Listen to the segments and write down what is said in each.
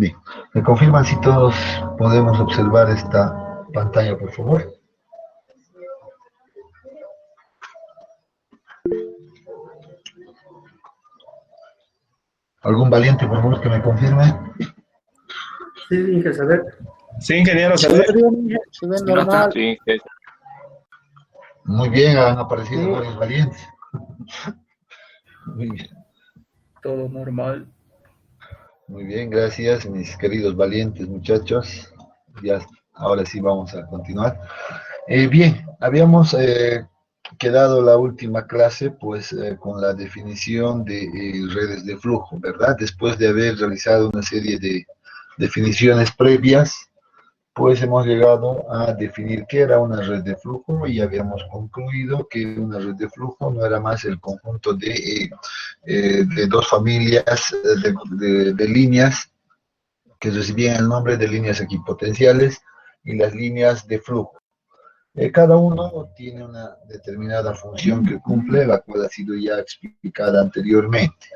Bien, ¿me confirman si todos podemos observar esta pantalla, por favor? ¿Algún valiente, por favor, que me confirme? Sí, dije, se ve. Sí, ingeniero, se Se ve ve. bien, dije, se ve Sí, nota. normal. Sí, Muy bien, han aparecido Sí, varios valientes. Muy bien, todo normal. muy bien, gracias, mis queridos valientes muchachos. Ya, ahora sí vamos a continuar. Bien, habíamos quedado la última clase pues con la definición de redes de flujo, ¿verdad? Después de haber realizado una serie de definiciones previas, pues hemos llegado a definir qué era una red de flujo y habíamos concluido que una red de flujo no era más el conjunto de dos familias de líneas que recibían el nombre de líneas equipotenciales y las líneas de flujo. Cada uno tiene una determinada función que cumple, la cual ha sido ya explicada anteriormente.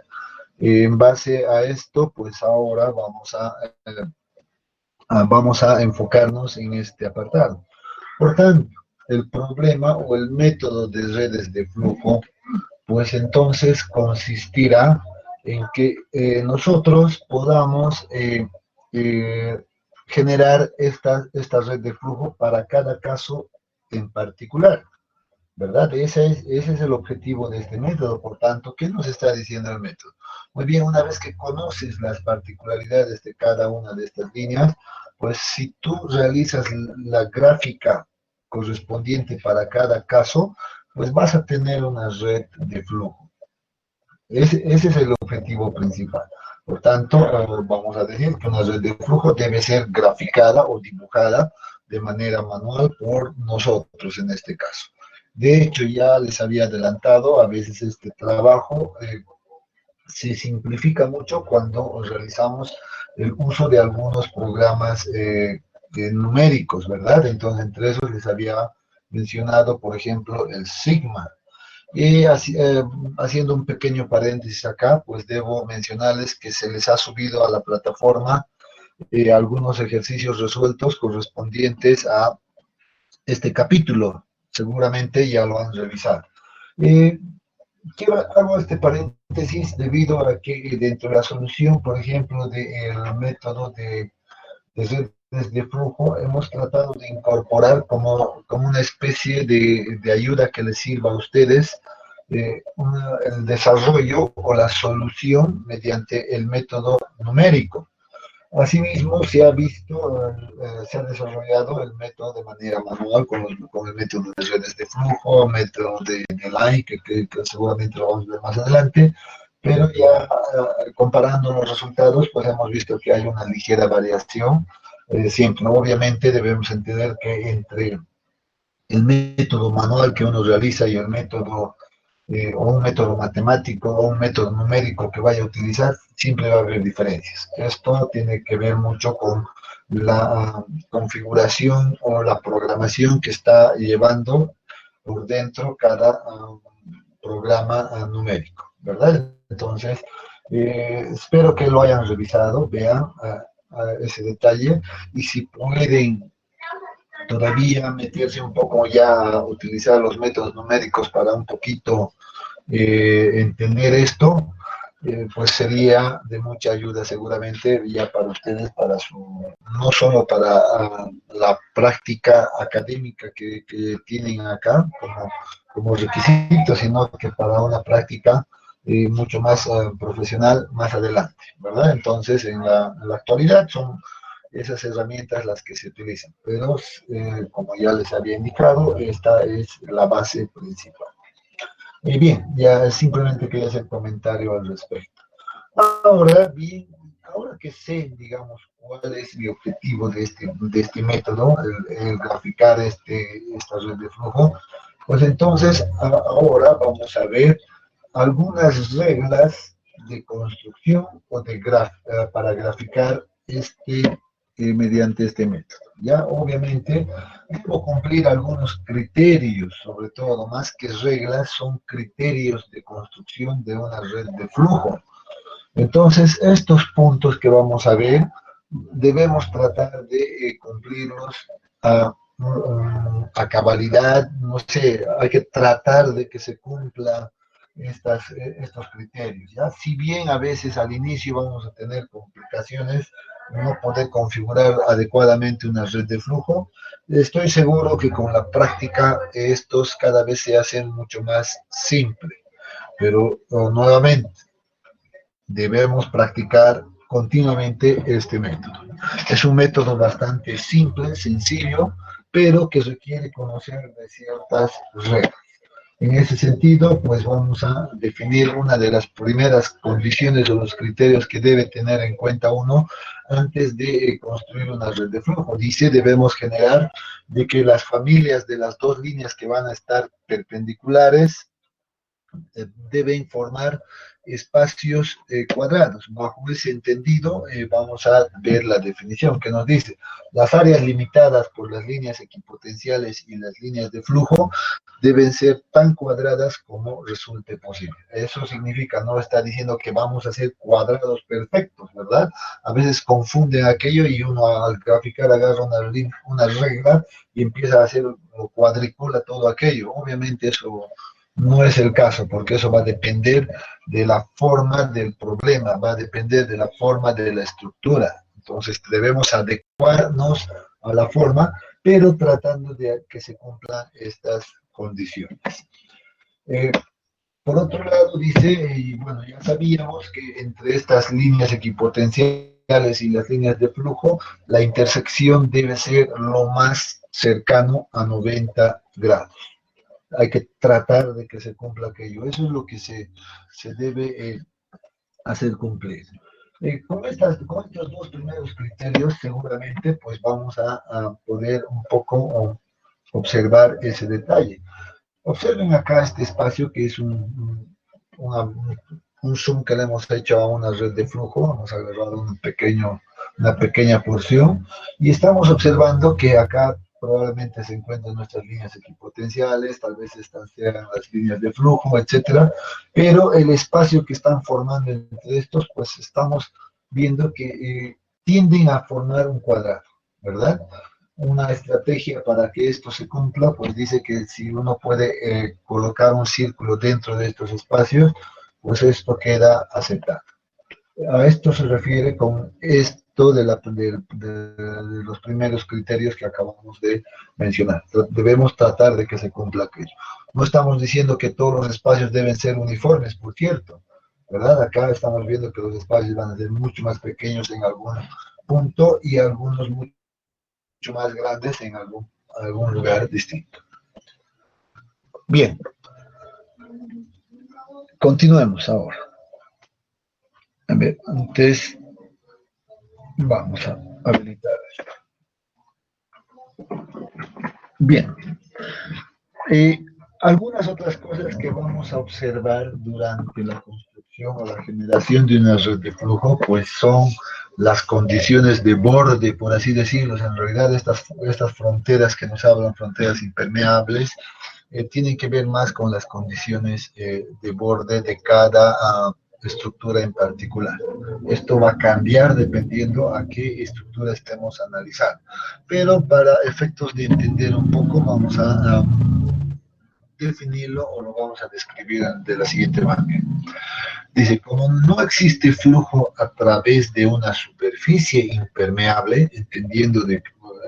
En base a esto, pues ahora vamos a enfocarnos en este apartado. Por tanto, el problema o el método de redes de flujo, pues entonces consistirá en que nosotros podamos eh, generar esta red de flujo para cada caso en particular, ¿verdad? Ese es el objetivo de este método. Por tanto, ¿qué nos está diciendo el método? Muy bien, una vez que conoces las particularidades de cada una de estas líneas, pues si tú realizas la gráfica correspondiente para cada caso, pues vas a tener una red de flujo. Ese es el objetivo principal. Por tanto, vamos a decir que una red de flujo debe ser graficada o dibujada de manera manual por nosotros en este caso. De hecho, ya les había adelantado, a veces este trabajo se simplifica mucho cuando realizamos el uso de algunos programas numéricos, ¿verdad? Entonces, entre esos les había mencionado, por ejemplo, el Sigma. Y así, haciendo un pequeño paréntesis acá, pues debo mencionarles que se les ha subido a la plataforma algunos ejercicios resueltos correspondientes a este capítulo. Seguramente ya lo han revisado. Eh, Hago este paréntesis debido a que dentro de la solución, por ejemplo, del método de redes de flujo, hemos tratado de incorporar como una especie de ayuda que les sirva a ustedes el desarrollo o la solución mediante el método numérico. Asimismo, se ha desarrollado el método de manera manual con el método de redes de flujo, método de Line, que seguramente lo vamos a ver más adelante, pero ya comparando los resultados, pues hemos visto que hay una ligera variación. Siempre, ¿no? Obviamente debemos entender que entre el método manual que uno realiza y el método o un método matemático o un método numérico que vaya a utilizar, siempre va a haber diferencias. Esto tiene que ver mucho con la configuración o la programación que está llevando por dentro cada programa numérico, ¿verdad? Entonces, espero que lo hayan revisado, vean ese detalle y si pueden todavía meterse un poco ya a utilizar los métodos numéricos para un poquito entender esto, pues sería de mucha ayuda seguramente ya para ustedes, no solo para la práctica académica que tienen acá como requisito, sino que para una práctica mucho más profesional más adelante, ¿verdad? Entonces, en la actualidad son esas herramientas las que se utilizan, pero como ya les había indicado, esta es la base principal. Y bien, ya simplemente quería hacer comentario al respecto. Ahora bien, ahora que sé, digamos, cuál es mi objetivo de este método, el graficar esta red de flujo, pues entonces ahora vamos a ver algunas reglas de construcción o para graficar mediante este método. Ya, obviamente, debo cumplir algunos criterios, sobre todo, más que reglas, son criterios de construcción de una red de flujo. Entonces, estos puntos que vamos a ver debemos tratar de cumplirlos a, a cabalidad, no sé, hay que tratar de que se cumpla estos criterios, ¿ya? Si bien a veces al inicio vamos a tener complicaciones, no poder configurar adecuadamente una red de flujo, estoy seguro que con la práctica estos cada vez se hacen mucho más simples, pero nuevamente debemos practicar continuamente este método. Es un método bastante simple, sencillo, pero que requiere conocer de ciertas reglas. En ese sentido, pues vamos a definir una de las primeras condiciones o los criterios que debe tener en cuenta uno antes de construir una red de flujo. Dice, debemos generar de que las familias de las dos líneas que van a estar perpendiculares deben formar espacios cuadrados. Bajo ese entendido, vamos a ver la definición que nos dice. Las áreas limitadas por las líneas equipotenciales y las líneas de flujo deben ser tan cuadradas como resulte posible. Eso significa, no está diciendo que vamos a hacer cuadrados perfectos, ¿verdad? A veces confunden aquello y uno al graficar agarra una regla y empieza a hacer o cuadricula todo aquello. Obviamente eso no es el caso, porque eso va a depender de la forma del problema, va a depender de la forma de la estructura. Entonces debemos adecuarnos a la forma, pero tratando de que se cumplan estas condiciones. Eh, por otro lado, dice, y bueno, ya sabíamos que entre estas líneas equipotenciales y las líneas de flujo, la intersección debe ser lo más cercano a 90 grados. Hay que tratar de que se cumpla aquello. Eso es lo que se debe hacer cumplir. Con estos dos primeros criterios, seguramente, pues vamos a poder un poco observar ese detalle. Observen acá este espacio que es un zoom que le hemos hecho a una red de flujo. Hemos agarrado una pequeña porción y estamos observando que acá probablemente se encuentran nuestras líneas equipotenciales, tal vez estas sean las líneas de flujo, etcétera, pero el espacio que están formando entre estos, pues estamos viendo que tienden a formar un cuadrado, ¿verdad? Una estrategia para que esto se cumpla, pues dice que si uno puede colocar un círculo dentro de estos espacios, pues esto queda aceptado. A esto se refiere con esto de los primeros criterios que acabamos de mencionar. Debemos tratar de que se cumpla aquello. No estamos diciendo que todos los espacios deben ser uniformes, por cierto, ¿verdad? Acá estamos viendo que los espacios van a ser mucho más pequeños en algún punto y algunos mucho más grandes en algún lugar distinto. Bien, continuemos ahora. A ver, antes vamos a habilitar esto. Bien, algunas otras cosas que vamos a observar durante la construcción o la generación de una red de flujo, pues son las condiciones de borde, por así decirlo. En realidad estas fronteras que nos hablan, fronteras impermeables, tienen que ver más con las condiciones de borde de cada estructura en particular. Esto va a cambiar dependiendo a qué estructura estemos analizando. Pero para efectos de entender un poco, vamos a definirlo o lo vamos a describir de la siguiente manera. Dice, como no existe flujo a través de una superficie impermeable, entendiendo de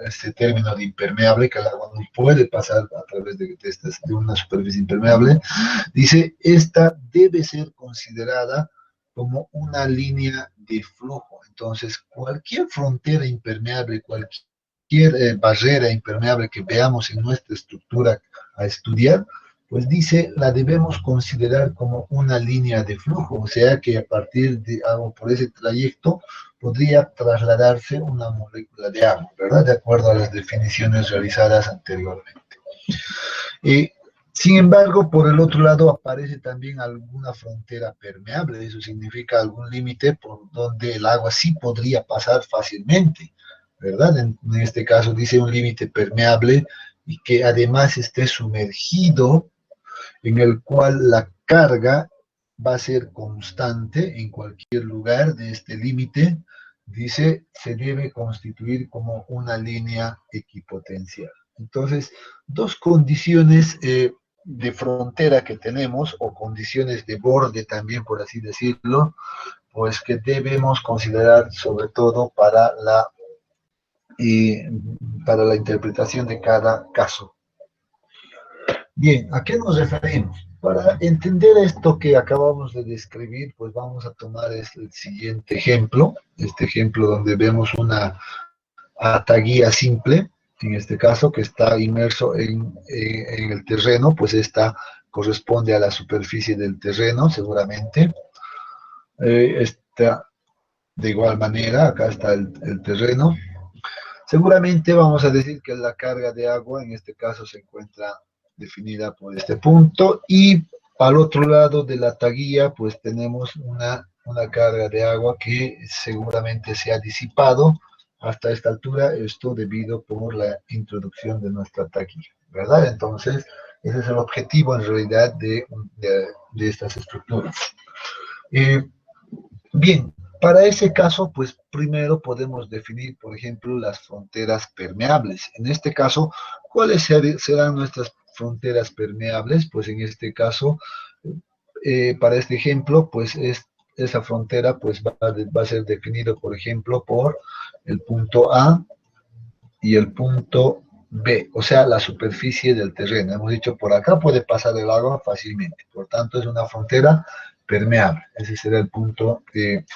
este término de impermeable, que el agua no puede pasar a través de una superficie impermeable, dice, esta debe ser considerada como una línea de flujo. Entonces, cualquier frontera impermeable, cualquier barrera impermeable que veamos en nuestra estructura a estudiar, pues dice, la debemos considerar como una línea de flujo, o sea que a partir de algo por ese trayecto podría trasladarse una molécula de agua, ¿verdad? De acuerdo a las definiciones realizadas anteriormente. Sin embargo, por el otro lado aparece también alguna frontera permeable, eso significa algún límite por donde el agua sí podría pasar fácilmente, ¿verdad? En este caso dice un límite permeable y que además esté sumergido, en el cual la carga va a ser constante en cualquier lugar de este límite, dice, se debe constituir como una línea equipotencial. Entonces, dos condiciones de frontera que tenemos, o condiciones de borde también, por así decirlo, pues que debemos considerar sobre todo eh, para la interpretación de cada caso. Bien, ¿a qué nos referimos? Para entender esto que acabamos de describir, pues vamos a tomar el siguiente ejemplo, este ejemplo donde vemos una ataguía simple, en este caso que está inmerso en el terreno, pues esta corresponde a la superficie del terreno seguramente. Esta, de igual manera, acá está el terreno. Seguramente vamos a decir que la carga de agua en este caso se encuentra definida por este punto, y al otro lado de la taguilla pues tenemos una carga de agua que seguramente se ha disipado hasta esta altura, esto debido por la introducción de nuestra taguilla, ¿verdad? Entonces, ese es el objetivo en realidad de estas estructuras. Eh, Bien, para ese caso, pues primero podemos definir, por ejemplo, las fronteras permeables. En este caso, ¿cuáles serán nuestras fronteras permeables? Pues en este caso, para este ejemplo, pues esa frontera pues va a ser definido, por ejemplo, por el punto A y el punto B, o sea, la superficie del terreno. Hemos dicho, por acá puede pasar el agua fácilmente, por tanto es una frontera permeable. Ese será el punto B.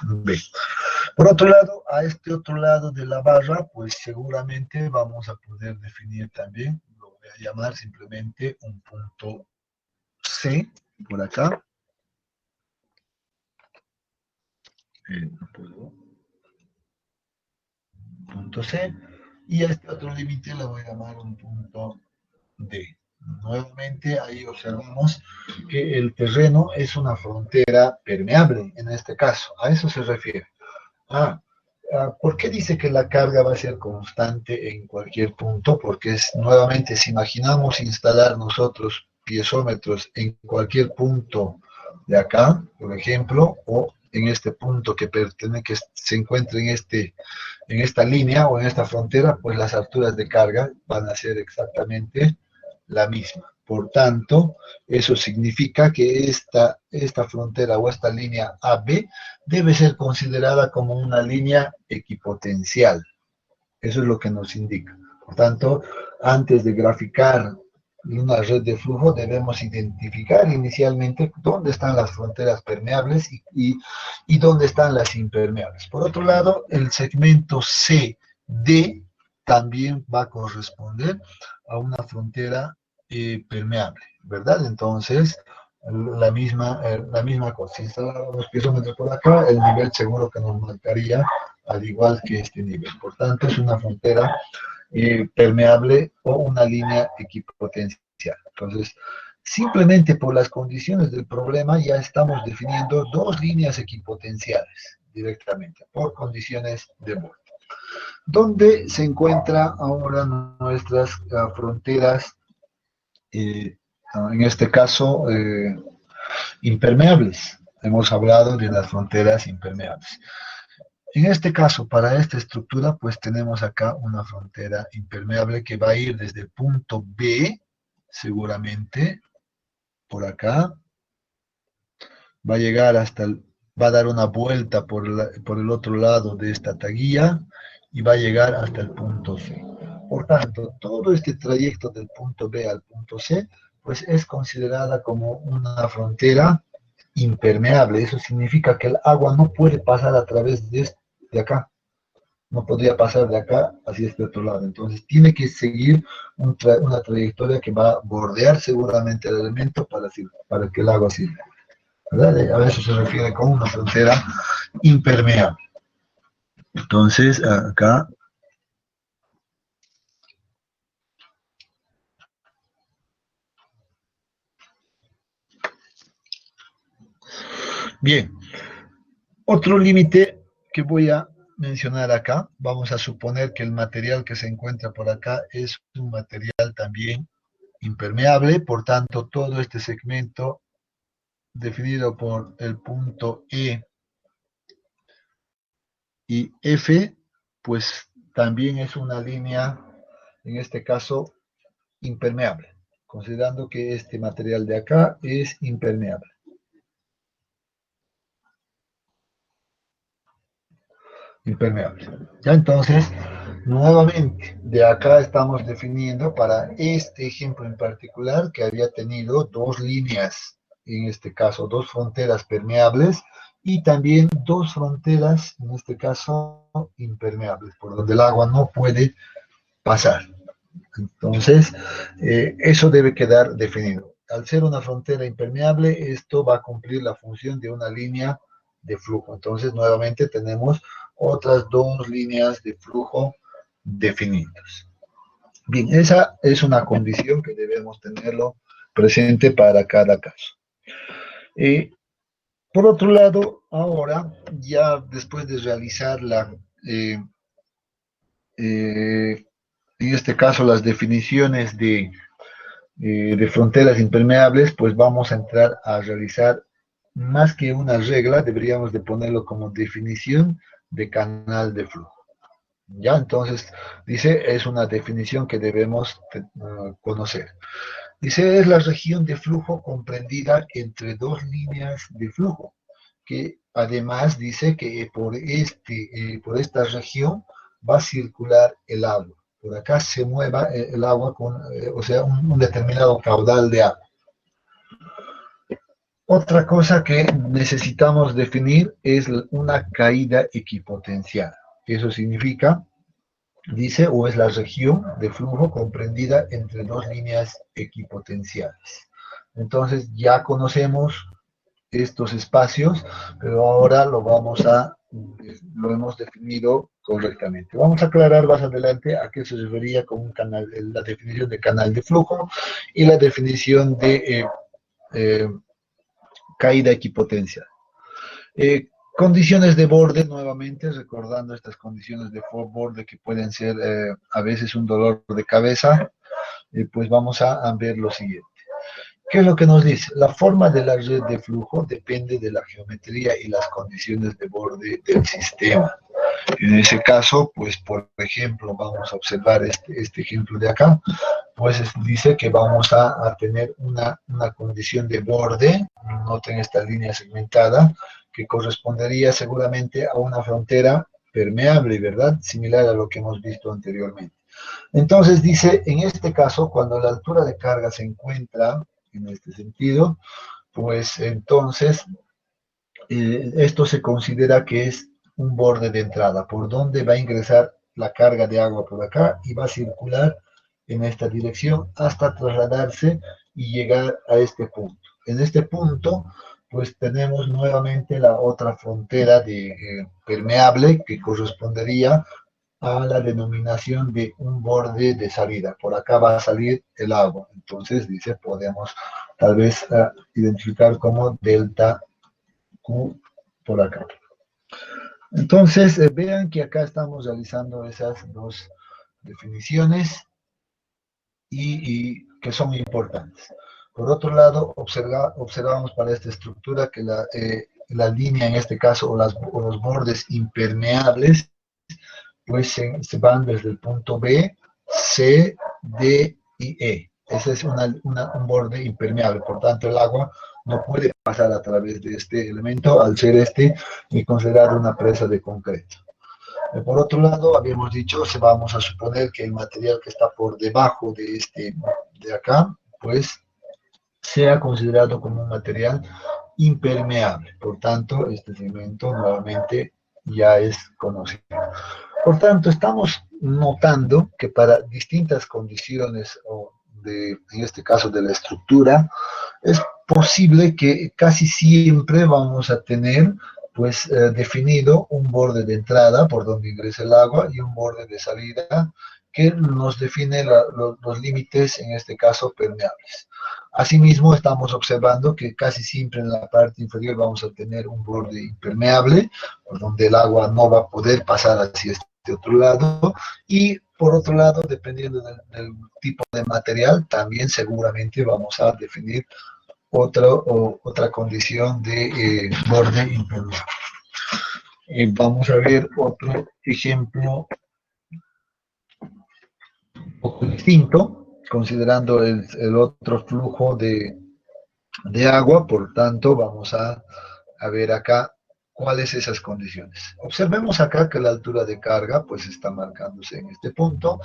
Por otro lado, a este otro lado de la barra, pues seguramente vamos a poder definir también, lo voy a llamar simplemente un punto C, por acá. No puedo. Punto C. Y a este otro límite le voy a llamar un punto D. Nuevamente ahí observamos que el terreno es una frontera permeable en este caso. A eso se refiere. Ah, ¿por qué dice que la carga va a ser constante en cualquier punto? Porque nuevamente, si imaginamos instalar nosotros piezómetros en cualquier punto de acá, por ejemplo, o en este punto que se encuentra en esta línea o en esta frontera, pues las alturas de carga van a ser exactamente la misma. Por tanto, eso significa que esta frontera o esta línea AB debe ser considerada como una línea equipotencial. Eso es lo que nos indica. Por tanto, antes de graficar una red de flujo, debemos identificar inicialmente dónde están las fronteras permeables y dónde están las impermeables. Por otro lado, el segmento CD también va a corresponder a una frontera permeable, ¿verdad? Entonces, la misma cosa. Si instaláramos los piezómetros por acá, el nivel seguro que nos marcaría al igual que este nivel. Por tanto, es una frontera permeable o una línea equipotencial. Entonces, simplemente por las condiciones del problema ya estamos definiendo dos líneas equipotenciales directamente, por condiciones de borde. ¿Dónde se encuentran ahora nuestras fronteras, en este caso, impermeables? Hemos hablado de las fronteras impermeables. En este caso, para esta estructura, pues tenemos acá una frontera impermeable que va a ir desde el punto B, seguramente, por acá, va a llegar va a dar una vuelta por el otro lado de esta taguilla y va a llegar hasta el punto C. Por tanto, todo este trayecto del punto B al punto C, pues es considerada como una frontera impermeable. Eso significa que el agua no puede pasar a través de acá. No podría pasar de acá hacia este otro lado. Entonces tiene que seguir una trayectoria que va a bordear seguramente el elemento para que el agua sirva, ¿verdad? A eso se refiere con una frontera impermeable. Entonces acá bien, otro límite que voy a mencionar acá, vamos a suponer que el material que se encuentra por acá es un material también impermeable, por tanto todo este segmento definido por el punto E y F, pues también es una línea, en este caso, impermeable, considerando que este material de acá es impermeable. Ya entonces, nuevamente, de acá estamos definiendo para este ejemplo en particular que había tenido dos líneas, en este caso dos fronteras permeables y también dos fronteras, en este caso impermeables, por donde el agua no puede pasar. Entonces, eso debe quedar definido. Al ser una frontera impermeable, esto va a cumplir la función de una línea de flujo. Entonces, nuevamente tenemos otras dos líneas de flujo definidas. Bien, esa es una condición que debemos tenerlo presente para cada caso. Por otro lado, ahora, ya después de realizar en este caso las definiciones de fronteras impermeables, pues vamos a entrar a realizar más que una regla, deberíamos de ponerlo como definición de canal de flujo. Ya, entonces, dice, es una definición que debemos conocer. Dice, es la región de flujo comprendida entre dos líneas de flujo, que además dice que por esta región va a circular el agua. Por acá se mueva el agua con, o sea, un determinado caudal de agua. Otra cosa que necesitamos definir es una caída equipotencial. Eso significa, dice, o es la región de flujo comprendida entre dos líneas equipotenciales. Entonces ya conocemos estos espacios, pero ahora lo hemos definido correctamente. Vamos a aclarar más adelante a qué se refería con un canal, la definición de canal de flujo y la definición de caída equipotencial. Condiciones de borde, nuevamente, recordando estas condiciones de borde que pueden ser a veces un dolor de cabeza, pues vamos a ver lo siguiente. ¿Qué es lo que nos dice? La forma de la red de flujo depende de la geometría y las condiciones de borde del sistema. En ese caso, pues por ejemplo, vamos a observar este ejemplo de acá, pues dice que vamos a tener una condición de borde, noten esta línea segmentada, que correspondería seguramente a una frontera permeable, ¿verdad? Similar a lo que hemos visto anteriormente. Entonces dice, en este caso, cuando la altura de carga se encuentra en este sentido, pues entonces esto se considera que es un borde de entrada, por donde va a ingresar la carga de agua por acá y va a circular en esta dirección hasta trasladarse y llegar a este punto. En este punto, pues tenemos nuevamente la otra frontera de permeable que correspondería a la denominación de un borde de salida. Por acá va a salir el agua. Entonces, dice, podemos tal vez identificar como delta Q por acá. Entonces, vean que acá estamos realizando esas dos definiciones y que son importantes. Por otro lado, observamos para esta estructura que la línea, en este caso, o los bordes impermeables, pues se van desde el punto B, C, D y E. Ese es un borde impermeable, por tanto el agua no puede pasar a través de este elemento al ser considerado una presa de concreto. Por otro lado, habíamos dicho, vamos a suponer que el material que está por debajo de acá, pues sea considerado como un material impermeable. Por tanto, este segmento nuevamente ya es conocido. Por tanto, estamos notando que para distintas condiciones, en este caso de la estructura, es posible que casi siempre vamos a tener pues definido un borde de entrada por donde ingresa el agua y un borde de salida que nos define los límites, en este caso, permeables. Asimismo, estamos observando que casi siempre en la parte inferior vamos a tener un borde impermeable, por donde el agua no va a poder pasar hacia este otro lado, y por otro lado, dependiendo del tipo de material, también seguramente vamos a definir otra condición de borde impermeable. Vamos a ver otro ejemplo un poco distinto, considerando el otro flujo de agua. Por tanto, vamos a ver acá cuáles esas condiciones. Observemos acá que la altura de carga pues está marcándose en este punto.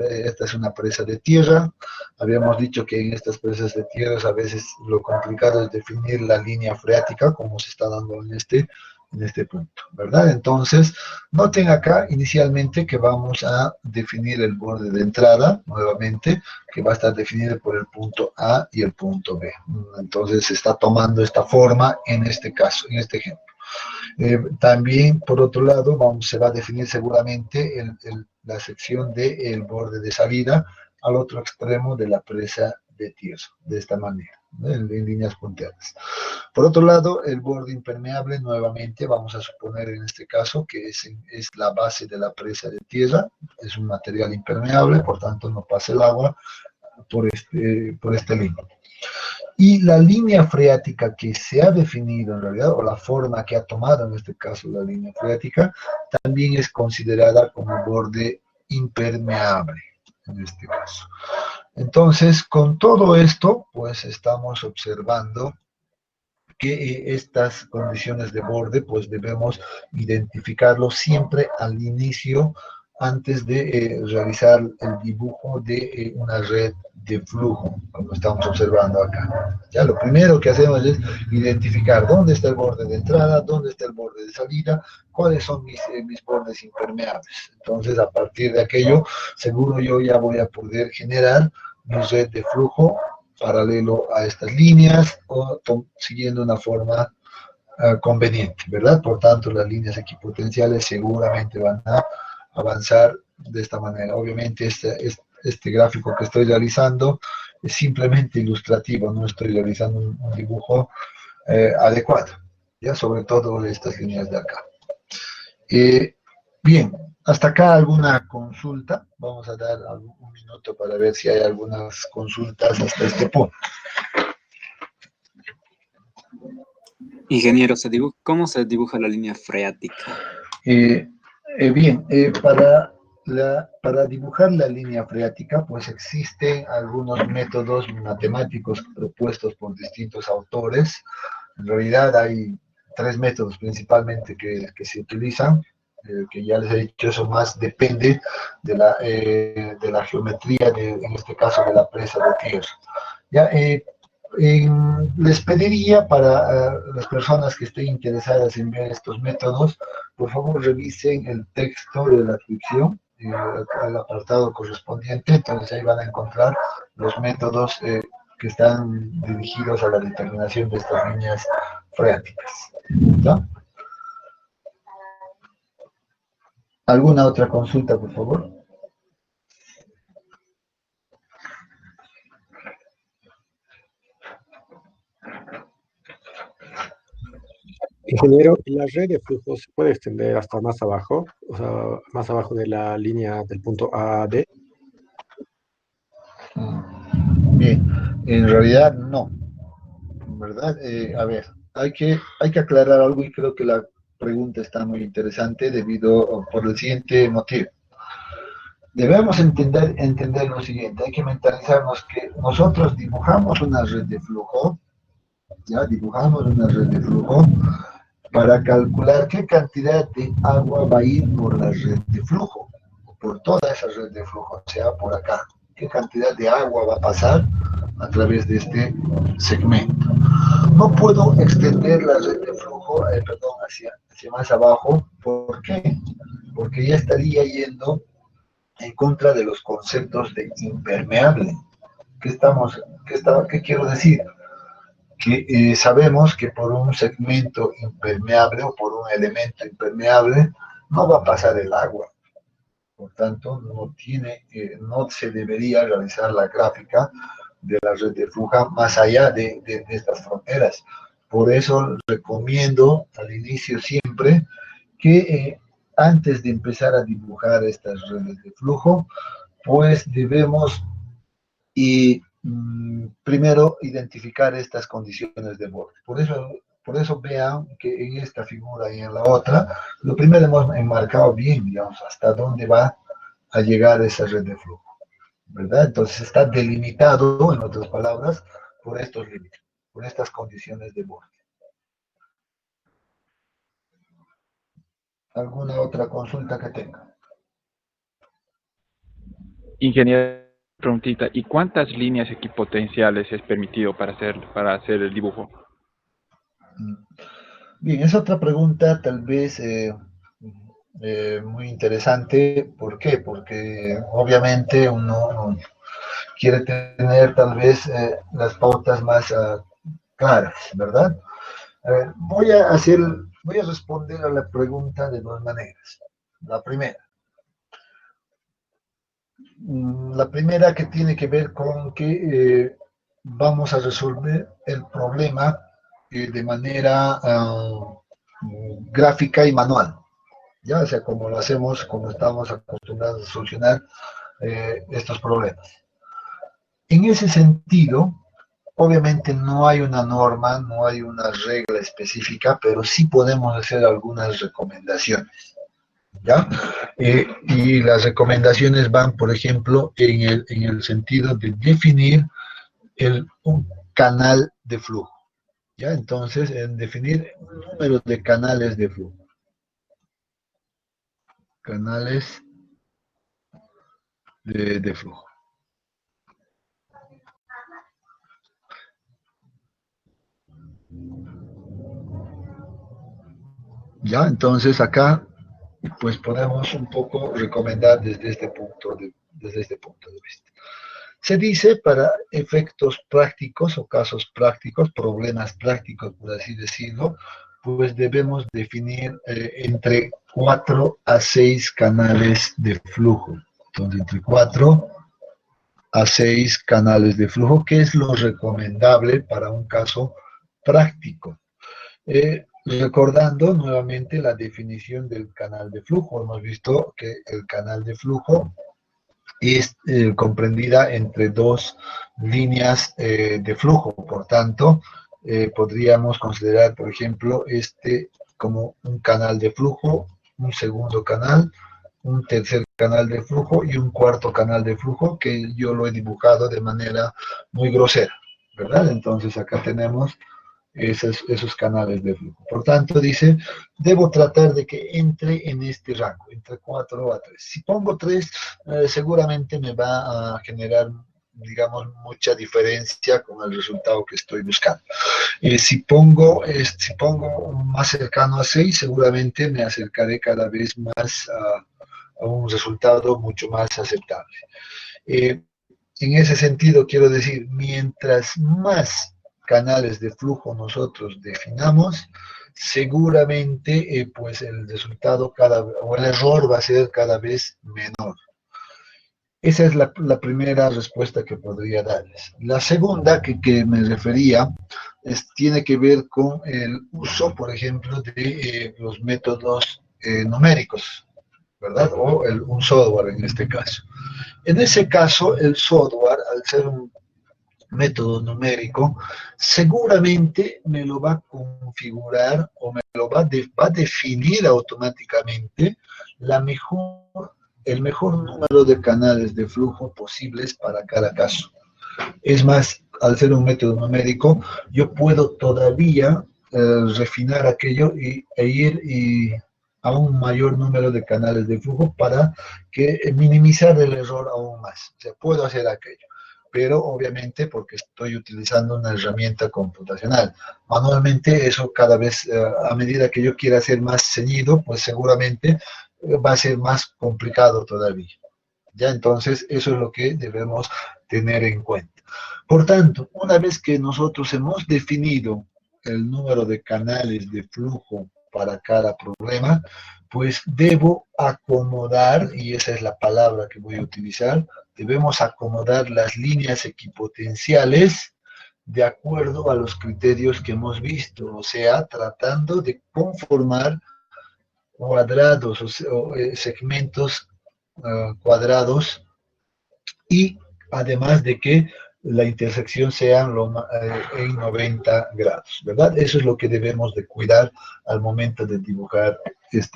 Esta es una presa de tierra. Habíamos dicho que en estas presas de tierra a veces lo complicado es definir la línea freática, como se está dando en este punto, ¿verdad? Entonces, noten acá inicialmente que vamos a definir el borde de entrada, nuevamente, que va a estar definido por el punto A y el punto B. Entonces, se está tomando esta forma en este caso, en este ejemplo. También, por otro lado, se va a definir seguramente la sección del borde de salida al otro extremo de la presa de tierra, de esta manera, ¿no? En líneas punteadas. Por otro lado, el borde impermeable, nuevamente, vamos a suponer en este caso que es la base de la presa de tierra, es un material impermeable, por tanto no pasa el agua por esta línea. Y la línea freática que se ha definido en realidad, o la forma que ha tomado en este caso la línea freática, también es considerada como borde impermeable en este caso. Entonces, con todo esto, pues estamos observando que estas condiciones de borde, pues debemos identificarlo siempre al inicio, antes de realizar el dibujo de una red de flujo, como estamos observando acá. Ya lo primero que hacemos es identificar dónde está el borde de entrada, dónde está el borde de salida, cuáles son mis bordes impermeables. Entonces, a partir de aquello, seguro yo ya voy a poder generar mi red de flujo paralelo a estas líneas o siguiendo una forma conveniente, ¿verdad? Por tanto, las líneas equipotenciales seguramente van a avanzar de esta manera. Obviamente, este gráfico que estoy realizando es simplemente ilustrativo, no estoy realizando un dibujo adecuado, ya sobre todo estas líneas de acá. Bien, hasta acá alguna consulta. Vamos a dar un minuto para ver si hay algunas consultas hasta este punto. Ingeniero, ¿cómo se dibuja la línea freática? Bien, para dibujar la línea freática, pues existen algunos métodos matemáticos propuestos por distintos autores. En realidad hay tres métodos principalmente que se utilizan, que ya les he dicho, eso más depende de la geometría, en este caso de la presa de tierra. Ya, les pediría para las personas que estén interesadas en ver estos métodos, por favor revisen el texto de la descripción, el apartado correspondiente. Entonces ahí van a encontrar los métodos que están dirigidos a la determinación de estas líneas freáticas. ¿No? ¿Alguna otra consulta, por favor? Ingeniero, ¿y la red de flujo se puede extender hasta más abajo? O sea, más abajo de la línea del punto A a D. Bien, en realidad no, ¿verdad? A ver, hay que aclarar algo y creo que la pregunta está muy interesante por el siguiente motivo. Debemos entender lo siguiente, hay que mentalizarnos que nosotros dibujamos una red de flujo, ya dibujamos una red de flujo para calcular qué cantidad de agua va a ir por la red de flujo, por toda esa red de flujo, o sea, por acá. Qué cantidad de agua va a pasar a través de este segmento. No puedo extender la red de flujo, hacia más abajo. ¿Por qué? Porque ya estaría yendo en contra de los conceptos de impermeable. ¿Qué quiero decir? Que sabemos que por un segmento impermeable o por un elemento impermeable no va a pasar el agua. Por tanto, no se debería realizar la gráfica de la red de flujo más allá de estas fronteras. Por eso recomiendo al inicio siempre que antes de empezar a dibujar estas redes de flujo, pues debemos primero identificar estas condiciones de borde. Por eso Por eso vean que en esta figura y en la otra, lo primero hemos enmarcado bien, digamos, hasta dónde va a llegar esa red de flujo, ¿verdad? Entonces está delimitado, en otras palabras, por estos límites, por estas condiciones de borde. ¿Alguna otra consulta que tenga? Ingeniero, preguntita, ¿y cuántas líneas equipotenciales es permitido para hacer el dibujo? Bien, es otra pregunta tal vez muy interesante. ¿Por qué? Porque obviamente uno quiere tener tal vez las pautas más claras, ¿verdad? A ver, voy a responder a la pregunta de dos maneras. La primera que tiene que ver con que vamos a resolver el problema de manera gráfica y manual, ¿ya? O sea, como lo hacemos, como estamos acostumbrados a solucionar estos problemas. En ese sentido, obviamente no hay una norma, no hay una regla específica, pero sí podemos hacer algunas recomendaciones, ¿ya? Y las recomendaciones van, por ejemplo, en el sentido de definir un canal de flujo, ¿ya? Entonces, en definir un número de canales de flujo. Canales de flujo. ¿Ya? Entonces acá pues podemos un poco recomendar desde este punto de vista. Se dice para efectos prácticos o casos prácticos, problemas prácticos por así decirlo, pues debemos definir entre 4 a 6 canales de flujo. Entonces entre 4 a 6 canales de flujo, que es lo recomendable para un caso práctico. Recordando nuevamente la definición del canal de flujo, hemos visto que el canal de flujo es comprendida entre dos líneas de flujo, por tanto, podríamos considerar, por ejemplo, este como un canal de flujo, un segundo canal, un tercer canal de flujo y un cuarto canal de flujo, que yo lo he dibujado de manera muy grosera, ¿verdad? Entonces acá tenemos esos canales de flujo. Por tanto, dice, debo tratar de que entre en este rango, entre 4 a 3. Si pongo 3, seguramente me va a generar, digamos, mucha diferencia con el resultado que estoy buscando. Si pongo más cercano a 6, seguramente me acercaré cada vez más a un resultado mucho más aceptable. En ese sentido, quiero decir, mientras más canales de flujo nosotros definamos, seguramente pues el resultado o el error va a ser cada vez menor. Esa es la primera respuesta que podría darles. La segunda que me refería tiene que ver con el uso, por ejemplo, de los métodos numéricos, ¿verdad? O un software en este caso. En ese caso, el software, al ser un método numérico, seguramente me lo va a configurar o me lo va a definir automáticamente el mejor número de canales de flujo posibles para cada caso. Es más, al ser un método numérico, yo puedo todavía refinar aquello e ir a un mayor número de canales de flujo para minimizar el error aún más. O sea, puedo hacer aquello, pero obviamente porque estoy utilizando una herramienta computacional. Manualmente eso cada vez, a medida que yo quiera hacer más ceñido, pues seguramente va a ser más complicado todavía. Ya, entonces eso es lo que debemos tener en cuenta. Por tanto, una vez que nosotros hemos definido el número de canales de flujo para cada problema, pues debo acomodar, y esa es la palabra que voy a utilizar, debemos acomodar las líneas equipotenciales de acuerdo a los criterios que hemos visto, o sea, tratando de conformar cuadrados o segmentos cuadrados, y además de que la intersección sea en 90 grados, ¿verdad? Eso es lo que debemos de cuidar al momento de dibujar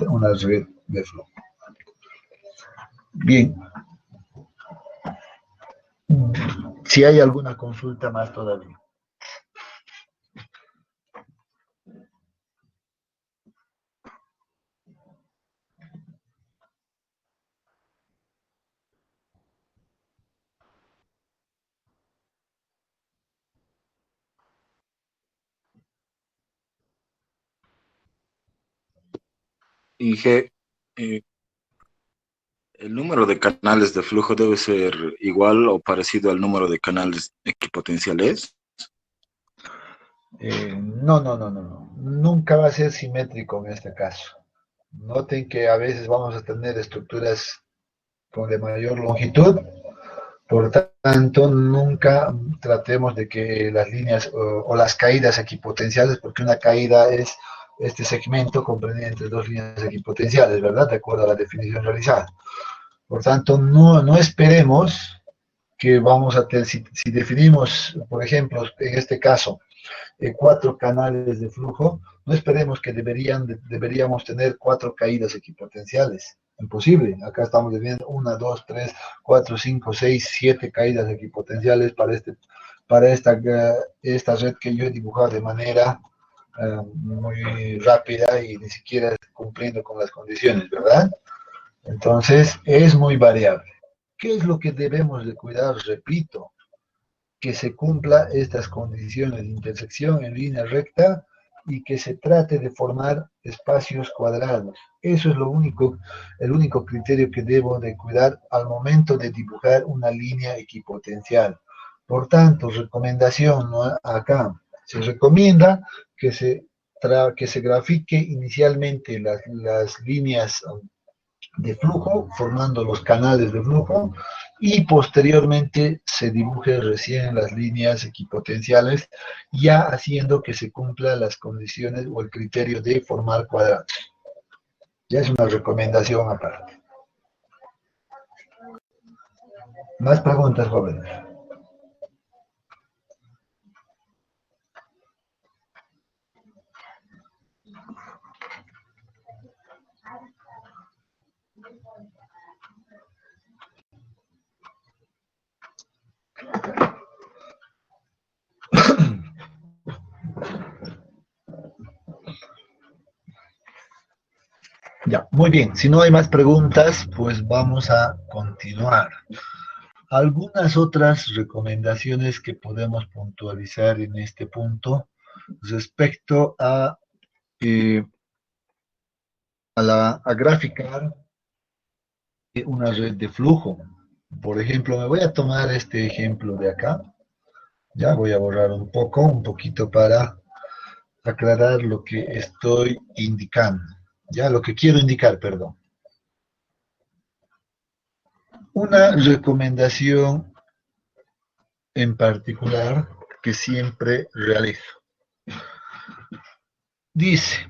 una red de flujo. Bien. Si hay alguna consulta más todavía. Inge, eh, el número de canales de flujo debe ser igual o parecido al número de canales equipotenciales. No. Nunca va a ser simétrico en este caso. Noten que a veces vamos a tener estructuras con de mayor longitud, por tanto, nunca tratemos de que las líneas o las caídas equipotenciales, porque una caída es este segmento comprendido entre dos líneas equipotenciales, ¿verdad? De acuerdo a la definición realizada. Por tanto, no esperemos que vamos a tener, si definimos, por ejemplo, en este caso, 4 canales de flujo, no esperemos que deberíamos tener 4 caídas equipotenciales. Imposible. Acá estamos definiendo 1, 2, 3, 4, 5, 6, 7 caídas equipotenciales para esta red que yo he dibujado de manera muy rápida y ni siquiera cumpliendo con las condiciones, ¿verdad? Entonces, es muy variable. ¿Qué es lo que debemos de cuidar? Repito, que se cumpla estas condiciones de intersección en línea recta y que se trate de formar espacios cuadrados. Eso es el único criterio que debo de cuidar al momento de dibujar una línea equipotencial. Por tanto, recomendación, ¿no? Acá se recomienda que se grafique inicialmente las líneas de flujo, formando los canales de flujo, y posteriormente se dibuje recién las líneas equipotenciales, ya haciendo que se cumplan las condiciones o el criterio de formar cuadrados. Ya es una recomendación aparte. ¿Más preguntas, jóvenes? Ya, muy bien. Si no hay más preguntas, pues vamos a continuar. Algunas otras recomendaciones que podemos puntualizar en este punto respecto a graficar una red de flujo. Por ejemplo, me voy a tomar este ejemplo de acá. Ya voy a borrar un poquito para aclarar lo que estoy indicando. Ya, lo que quiero indicar, perdón. Una recomendación en particular que siempre realizo. Dice,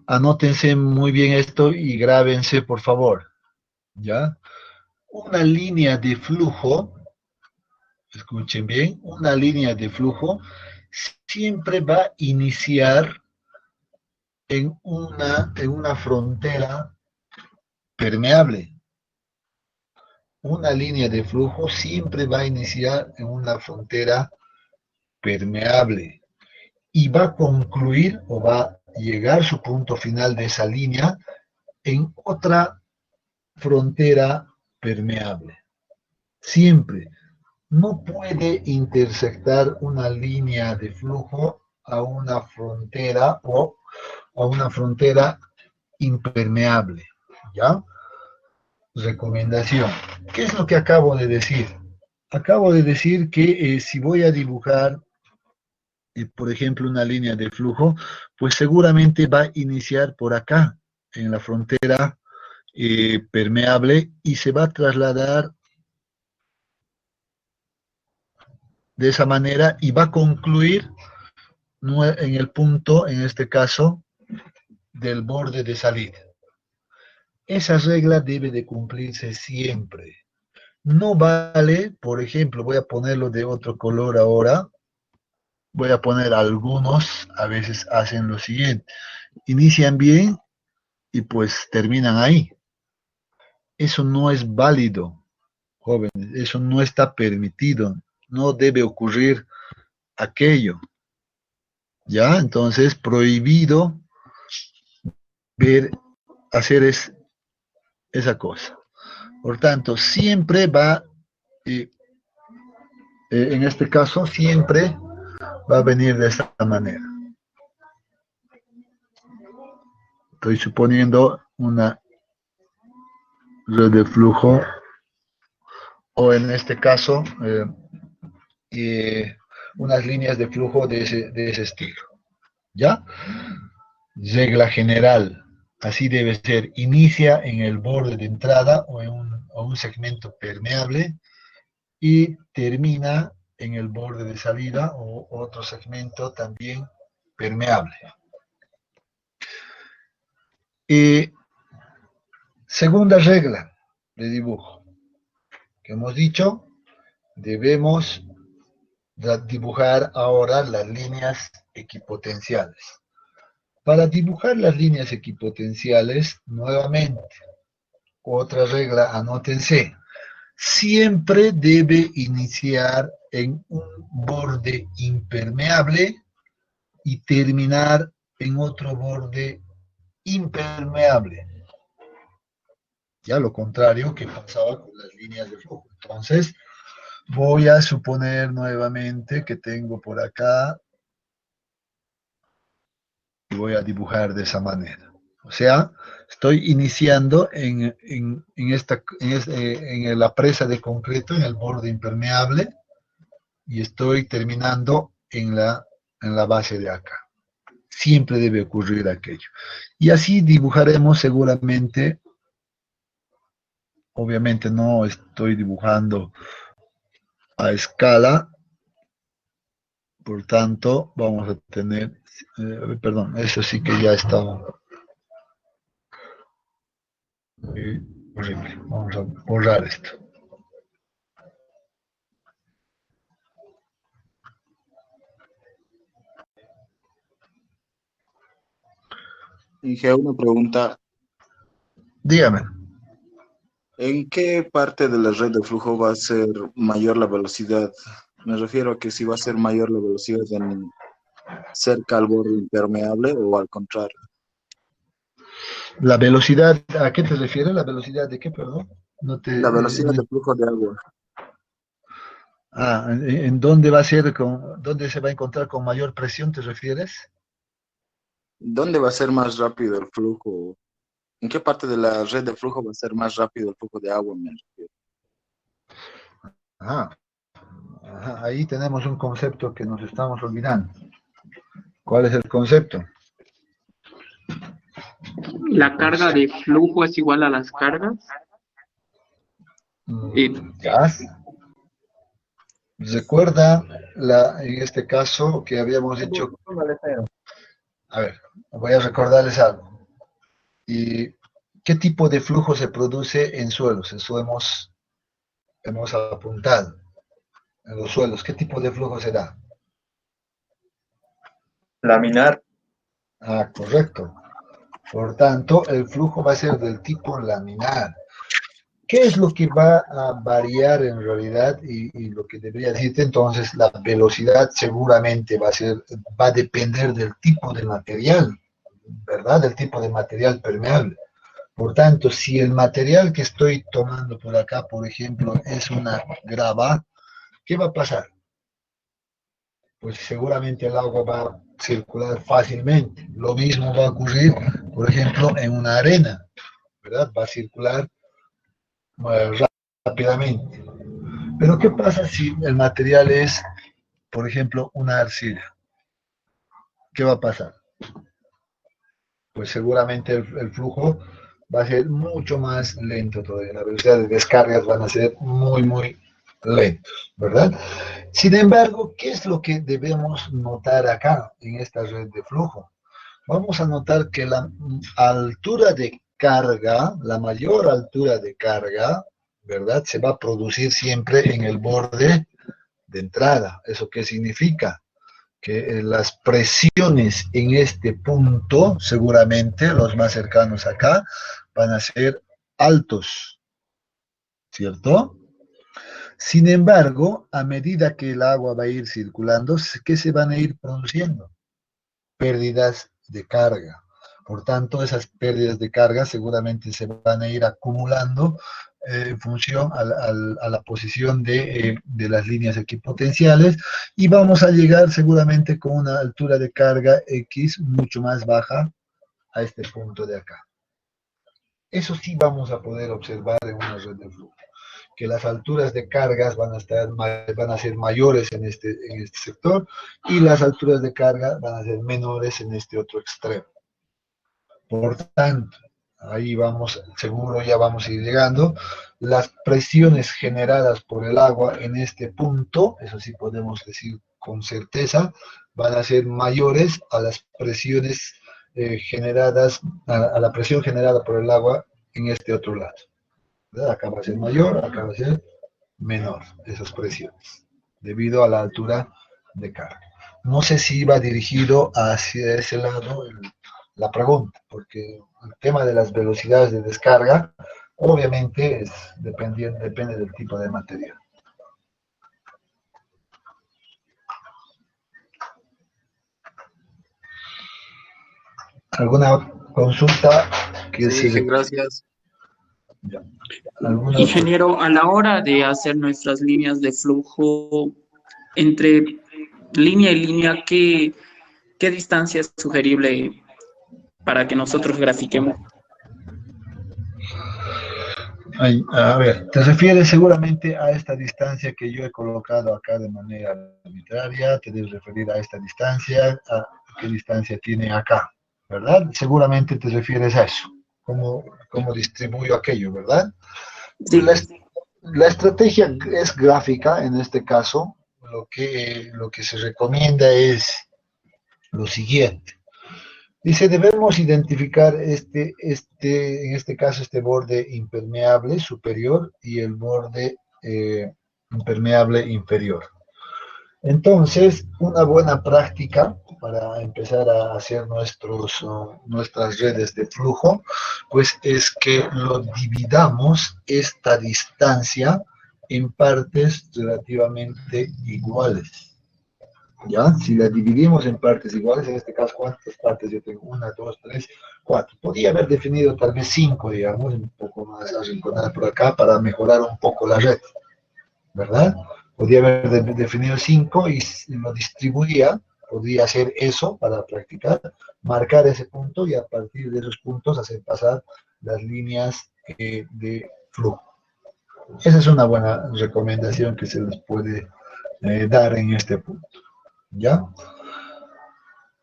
anótense muy bien esto y grábense, por favor. ¿Ya? Una línea de flujo, escuchen bien, una línea de flujo siempre va a iniciar en una frontera permeable. Una línea de flujo siempre va a iniciar en una frontera permeable y va a concluir o va a llegar su punto final de esa línea en otra frontera permeable. Siempre. No puede intersectar una línea de flujo a una frontera o a una frontera impermeable. ¿Ya? Recomendación. ¿Qué es lo que acabo de decir? Acabo de decir que si voy a dibujar, por ejemplo, una línea de flujo, pues seguramente va a iniciar por acá, en la frontera permeable, y se va a trasladar de esa manera y va a concluir en el punto, en este caso, del borde de salida. Esa regla debe de cumplirse siempre. No vale, por ejemplo, voy a ponerlo de otro color ahora, voy a poner algunos, a veces hacen lo siguiente, inician bien y pues terminan ahí. Eso no es válido, jóvenes, eso no está permitido, no debe ocurrir aquello, ¿ya? Entonces, prohibido ver, hacer esa cosa. Por tanto, siempre va, eh, en este caso, siempre va a venir de esta manera. Estoy suponiendo una red de flujo, o en este caso, unas líneas de flujo de ese estilo. ¿Ya? Regla general. Así debe ser. Inicia en el borde de entrada o un segmento permeable y termina en el borde de salida o otro segmento también permeable. Segunda regla de dibujo que hemos dicho, debemos dibujar ahora las líneas equipotenciales. Para dibujar las líneas equipotenciales, nuevamente, otra regla, anótense, siempre debe iniciar en un borde impermeable y terminar en otro borde impermeable. Ya lo contrario que pasaba con las líneas de flujo. Entonces, voy a suponer nuevamente que tengo por acá y voy a dibujar de esa manera. O sea, estoy iniciando en la presa de concreto, en el borde impermeable, y estoy terminando en la base de acá. Siempre debe ocurrir aquello. Y así dibujaremos seguramente, obviamente no estoy dibujando a escala, por tanto vamos a tener, perdón, eso sí que ya está horrible. Vamos a borrar esto. Dije una pregunta. Dígame. ¿En qué parte de la red de flujo va a ser mayor la velocidad? Me refiero a que si va a ser mayor la velocidad cerca al borde impermeable o al contrario. La velocidad, ¿a qué te refieres? ¿La velocidad de qué, perdón? La velocidad de flujo de agua. ¿En dónde va a ser, dónde se va a encontrar con mayor presión, te refieres? ¿Dónde va a ser más rápido el flujo? ¿En qué parte de la red de flujo va a ser más rápido el flujo de agua? Me refiero. Ahí tenemos un concepto que nos estamos olvidando. ¿Cuál es el concepto? La carga de flujo es igual a las cargas. Gas. Recuerda, en este caso, que habíamos dicho... A ver, voy a recordarles algo. ¿Y qué tipo de flujo se produce en suelos? Eso hemos apuntado. En los suelos, ¿qué tipo de flujo se da? Laminar. Correcto. Por tanto, el flujo va a ser del tipo laminar. ¿Qué es lo que va a variar en realidad? Y lo que debería decirte entonces, la velocidad seguramente va a depender del tipo de material, ¿verdad? Del tipo de material permeable. Por tanto, si el material que estoy tomando por acá, por ejemplo, es una grava, ¿qué va a pasar? Pues seguramente el agua va a circular fácilmente. Lo mismo va a ocurrir, por ejemplo, en una arena, ¿verdad? Va a circular rápidamente. Pero ¿qué pasa si el material es, por ejemplo, una arcilla? ¿Qué va a pasar? Pues seguramente el flujo va a ser mucho más lento todavía. La velocidad de descargas van a ser muy, muy lentos, ¿verdad? Sin embargo, ¿qué es lo que debemos notar acá en esta red de flujo? Vamos a notar que la altura de carga, la mayor altura de carga, ¿verdad? Se va a producir siempre en el borde de entrada. ¿Eso qué significa? Que las presiones en este punto, seguramente los más cercanos acá, van a ser altos, ¿cierto? Sin embargo, a medida que el agua va a ir circulando, ¿qué se van a ir produciendo? Pérdidas de carga. Por tanto, esas pérdidas de carga seguramente se van a ir acumulando en función a la posición de las líneas equipotenciales, y vamos a llegar seguramente con una altura de carga X mucho más baja a este punto de acá. Eso sí vamos a poder observar en una red de flujo, que las alturas de cargas van a ser mayores en este sector, y las alturas de carga van a ser menores en este otro extremo. Por tanto, ahí vamos, seguro ya vamos a ir llegando. Las presiones generadas por el agua en este punto, eso sí podemos decir con certeza, van a ser mayores a las presiones generadas, a la presión generada por el agua en este otro lado. ¿Verdad? Acá va a ser mayor, acá va a ser menor esas presiones, debido a la altura de carga. No sé si va dirigido hacia ese lado la pregunta, porque el tema de las velocidades de descarga, obviamente, depende del tipo de material. ¿Alguna consulta? Sí, gracias. Ya. Ingeniero, a la hora de hacer nuestras líneas de flujo, entre línea y línea, ¿qué distancia es sugerible para que nosotros grafiquemos? A ver, te refieres seguramente a esta distancia que yo he colocado acá de manera arbitraria, te debes referir a esta distancia, a qué distancia tiene acá, ¿verdad? Seguramente te refieres a eso, cómo distribuyo aquello, ¿verdad? Sí. La estrategia es gráfica en este caso. Lo que se recomienda es lo siguiente. Dice, debemos identificar en este caso, este borde impermeable superior y el borde impermeable inferior. Entonces, una buena práctica para empezar a hacer nuestras redes de flujo, pues es que lo dividamos esta distancia en partes relativamente iguales. ¿Ya? Si la dividimos en partes iguales, en este caso, ¿cuántas partes yo tengo? 1, 2, 3, 4. Podría haber definido tal vez 5, digamos, un poco más arrinconada por acá para mejorar un poco la red, ¿verdad? Podría haber definido 5 y lo distribuía, podría hacer eso para practicar, marcar ese punto y a partir de esos puntos hacer pasar las líneas de flujo. Esa es una buena recomendación que se les puede dar en este punto. ¿Ya?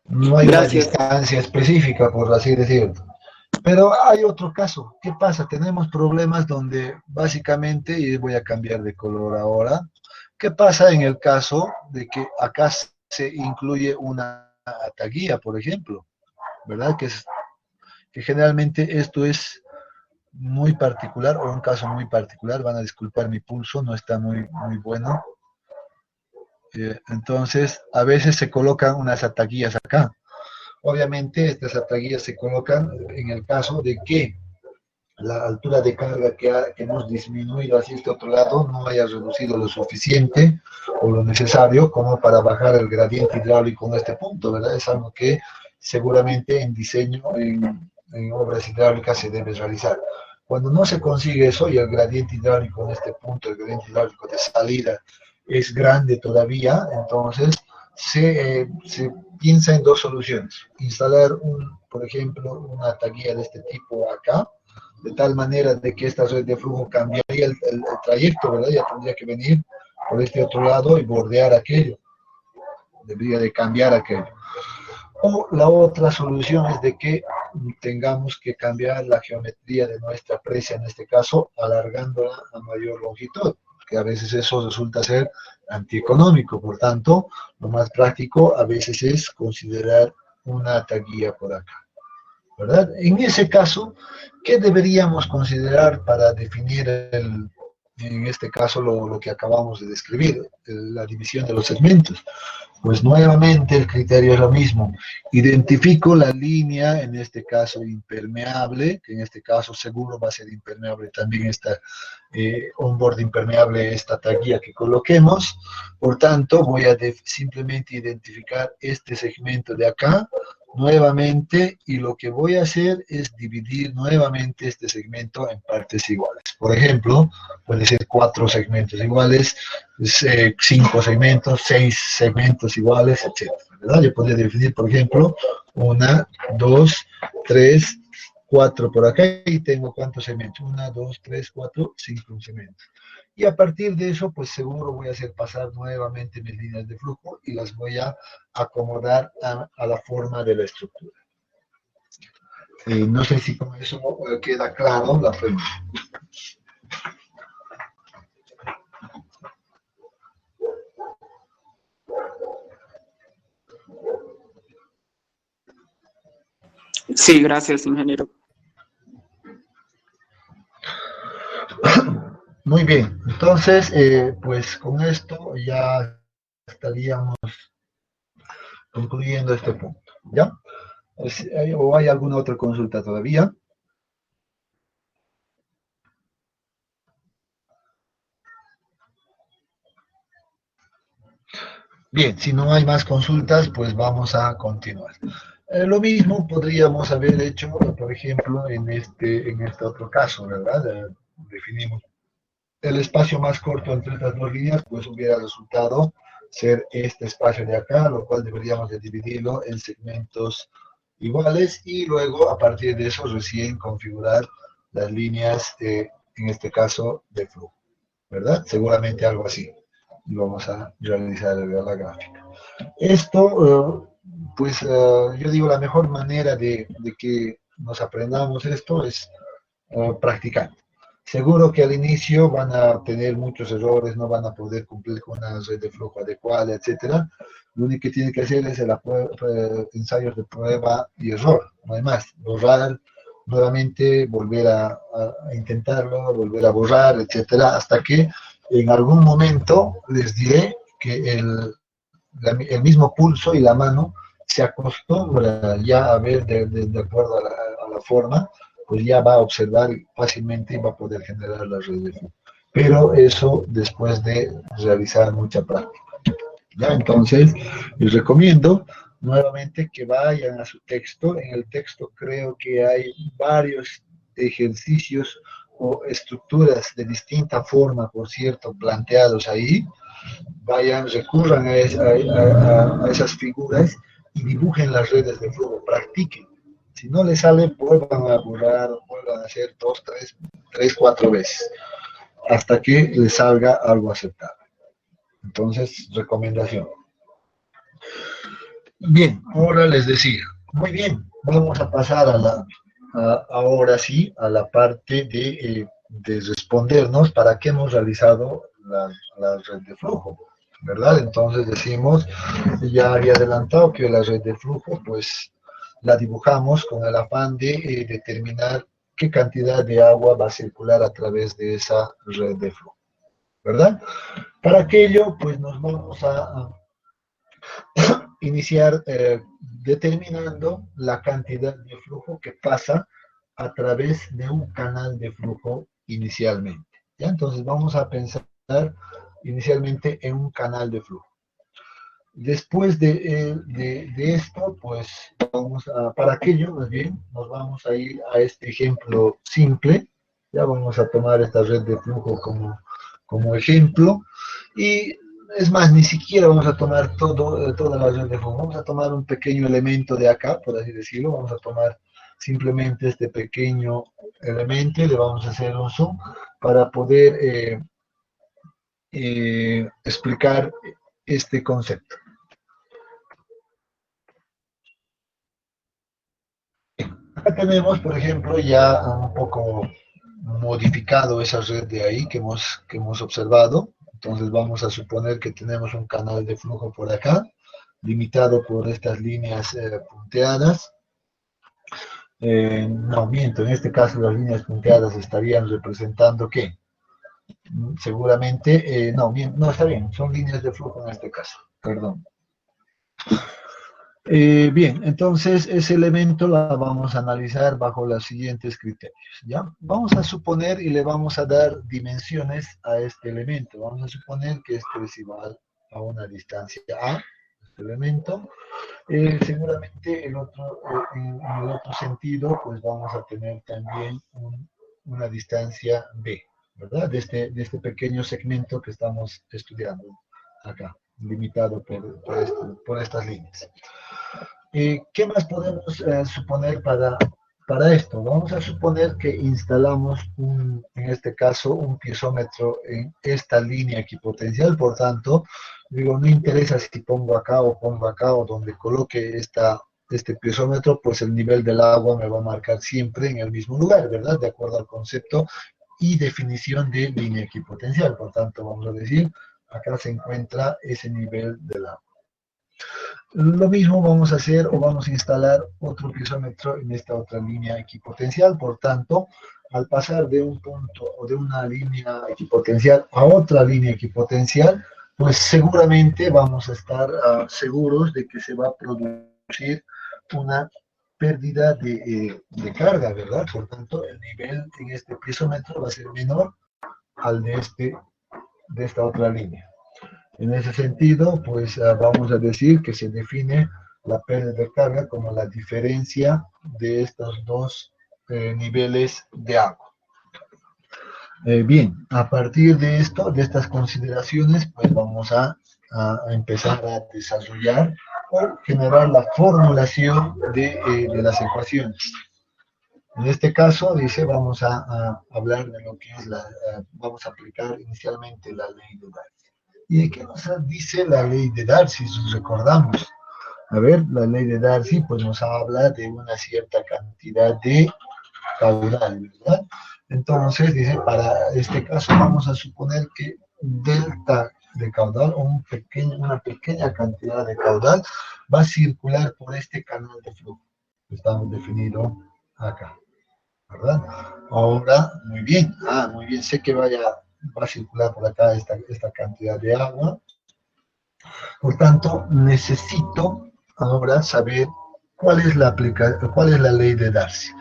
No hay una distancia específica, por así decirlo. Pero hay otro caso. ¿Qué pasa? Tenemos problemas donde básicamente, y voy a cambiar de color ahora, ¿qué pasa en el caso de que acá se incluye una ataguía, por ejemplo? ¿Verdad? Que generalmente esto es muy particular, o un caso muy particular. Van a disculpar mi pulso, no está muy bueno. Entonces, a veces se colocan unas ataguías acá. Obviamente, estas ataguías se colocan en el caso de que la altura de carga que hemos disminuido hacia este otro lado no haya reducido lo suficiente o lo necesario como para bajar el gradiente hidráulico en este punto, ¿verdad? Es algo que seguramente en diseño, en obras hidráulicas se debe realizar. Cuando no se consigue eso y el gradiente hidráulico en este punto, el gradiente hidráulico de salida, es grande todavía, entonces se piensa en dos soluciones. Instalar, por ejemplo, una ataguía de este tipo acá, de tal manera de que esta red de flujo cambiaría el trayecto, ¿verdad? Ya tendría que venir por este otro lado y bordear aquello. Debería de cambiar aquello. O la otra solución es de que tengamos que cambiar la geometría de nuestra presa, en este caso, alargándola a mayor longitud, que a veces eso resulta ser antieconómico. Por tanto, lo más práctico a veces es considerar una ataguía por acá, ¿verdad? En ese caso, ¿qué deberíamos considerar para definir en este caso lo que acabamos de describir, la división de los segmentos. Pues nuevamente el criterio es lo mismo. Identifico la línea, en este caso impermeable, que en este caso seguro va a ser impermeable también esta onboard impermeable, esta taguilla que coloquemos. Por tanto, voy a simplemente identificar este segmento de acá, nuevamente, y lo que voy a hacer es dividir nuevamente este segmento en partes iguales. Por ejemplo, puede ser 4 segmentos iguales, 5 segmentos, 6 segmentos iguales, etc. ¿Verdad? Yo podría definir, por ejemplo, 1, 2, 3, 4 por acá, y tengo ¿cuántos segmentos? 1, 2, 3, 4, 5 segmentos. Y a partir de eso, pues seguro voy a hacer pasar nuevamente mis líneas de flujo y las voy a acomodar a la forma de la estructura. No sé si con eso queda claro la pregunta. Sí, gracias, ingeniero. Muy bien, entonces, pues con esto ya estaríamos concluyendo este punto, ¿ya? ¿O hay alguna otra consulta todavía? Bien, si no hay más consultas, pues vamos a continuar. Lo mismo podríamos haber hecho, por ejemplo, en este otro caso, ¿verdad? Definimos el espacio más corto entre estas dos líneas, pues hubiera resultado ser este espacio de acá, lo cual deberíamos de dividirlo en segmentos iguales y luego a partir de eso recién configurar las líneas, en este caso, de flujo, ¿verdad? Seguramente algo así. Y vamos a realizar la gráfica. Esto, pues yo digo, la mejor manera de que nos aprendamos esto es practicando. Seguro que al inicio van a tener muchos errores, no van a poder cumplir con una red de flujo adecuada, etcétera. Lo único que tienen que hacer es ensayos de prueba y error, no hay más. Borrar, nuevamente volver a intentarlo, volver a borrar, etcétera, hasta que en algún momento les diré que el mismo pulso y la mano se acostumbra ya a ver de acuerdo a la forma, pues ya va a observar fácilmente y va a poder generar la red de flujo. Pero eso después de realizar mucha práctica. ¿Ya? Entonces, les recomiendo nuevamente que vayan a su texto. En el texto creo que hay varios ejercicios o estructuras de distinta forma, por cierto, planteados ahí. Vayan, recurran a esas figuras y dibujen las redes de flujo, practiquen. Si no les sale, vuelvan a borrar, vuelvan a hacer 2, 3, 4 veces, hasta que les salga algo aceptable. Entonces, recomendación. Bien, ahora les decía, muy bien, vamos a pasar ahora sí, a la parte de respondernos para qué hemos realizado la red de flujo, ¿verdad? Entonces decimos, ya había adelantado que la red de flujo, pues, la dibujamos con el afán de determinar qué cantidad de agua va a circular a través de esa red de flujo, ¿verdad? Para aquello, pues nos vamos a iniciar determinando la cantidad de flujo que pasa a través de un canal de flujo inicialmente, ¿ya? Entonces vamos a pensar inicialmente en un canal de flujo. Después de esto, pues para aquello, más bien, nos vamos a ir a este ejemplo simple. Ya vamos a tomar esta red de flujo como ejemplo. Y es más, ni siquiera vamos a tomar toda la red de flujo. Vamos a tomar un pequeño elemento de acá, por así decirlo. Vamos a tomar simplemente este pequeño elemento y le vamos a hacer un zoom para poder explicar este concepto. Acá tenemos, por ejemplo, ya un poco modificado esa red de ahí que hemos observado. Entonces vamos a suponer que tenemos un canal de flujo por acá, limitado por estas líneas punteadas. No, miento, en este caso las líneas punteadas estarían representando ¿qué? seguramente, no, bien, no, está bien, son líneas de flujo en este caso, perdón. Bien, entonces ese elemento la vamos a analizar bajo los siguientes criterios, ¿ya? Vamos a suponer y le vamos a dar dimensiones a este elemento. Vamos a suponer que esto es igual a una distancia A, este elemento. Seguramente en el otro sentido, pues vamos a tener también una distancia B, ¿verdad? De este pequeño segmento que estamos estudiando acá, limitado por estas líneas. ¿Qué más podemos suponer para esto? Vamos a suponer que instalamos, en este caso, un piezómetro en esta línea equipotencial. Por tanto, digo, no interesa si pongo acá o donde coloque este piezómetro, pues el nivel del agua me va a marcar siempre en el mismo lugar, ¿verdad? De acuerdo al concepto y definición de línea equipotencial. Por tanto, vamos a decir, acá se encuentra ese nivel del agua. Lo mismo vamos a hacer o vamos a instalar otro piezómetro en esta otra línea equipotencial. Por tanto, al pasar de un punto o de una línea equipotencial a otra línea equipotencial, pues seguramente vamos a estar seguros de que se va a producir una pérdida de carga, ¿verdad? Por tanto, el nivel en este piezómetro va a ser menor al de esta otra línea. En ese sentido, pues vamos a decir que se define la pérdida de carga como la diferencia de estos dos niveles de agua. Bien, a partir de esto, de estas consideraciones, pues vamos a empezar a desarrollar o generar la formulación de las ecuaciones. En este caso, dice, vamos a hablar de lo que es vamos a aplicar inicialmente la ley de Darcy. ¿Y de qué nos dice la ley de Darcy, si recordamos? A ver, la ley de Darcy pues nos habla de una cierta cantidad de caudal, ¿verdad? Entonces, dice, para este caso vamos a suponer que delta de caudal o una pequeña cantidad de caudal va a circular por este canal de flujo que estamos definido acá, ¿verdad? Ahora, muy bien, sé que va a circular por acá esta cantidad de agua. Por tanto, necesito ahora saber cuál es la ley de Darcy.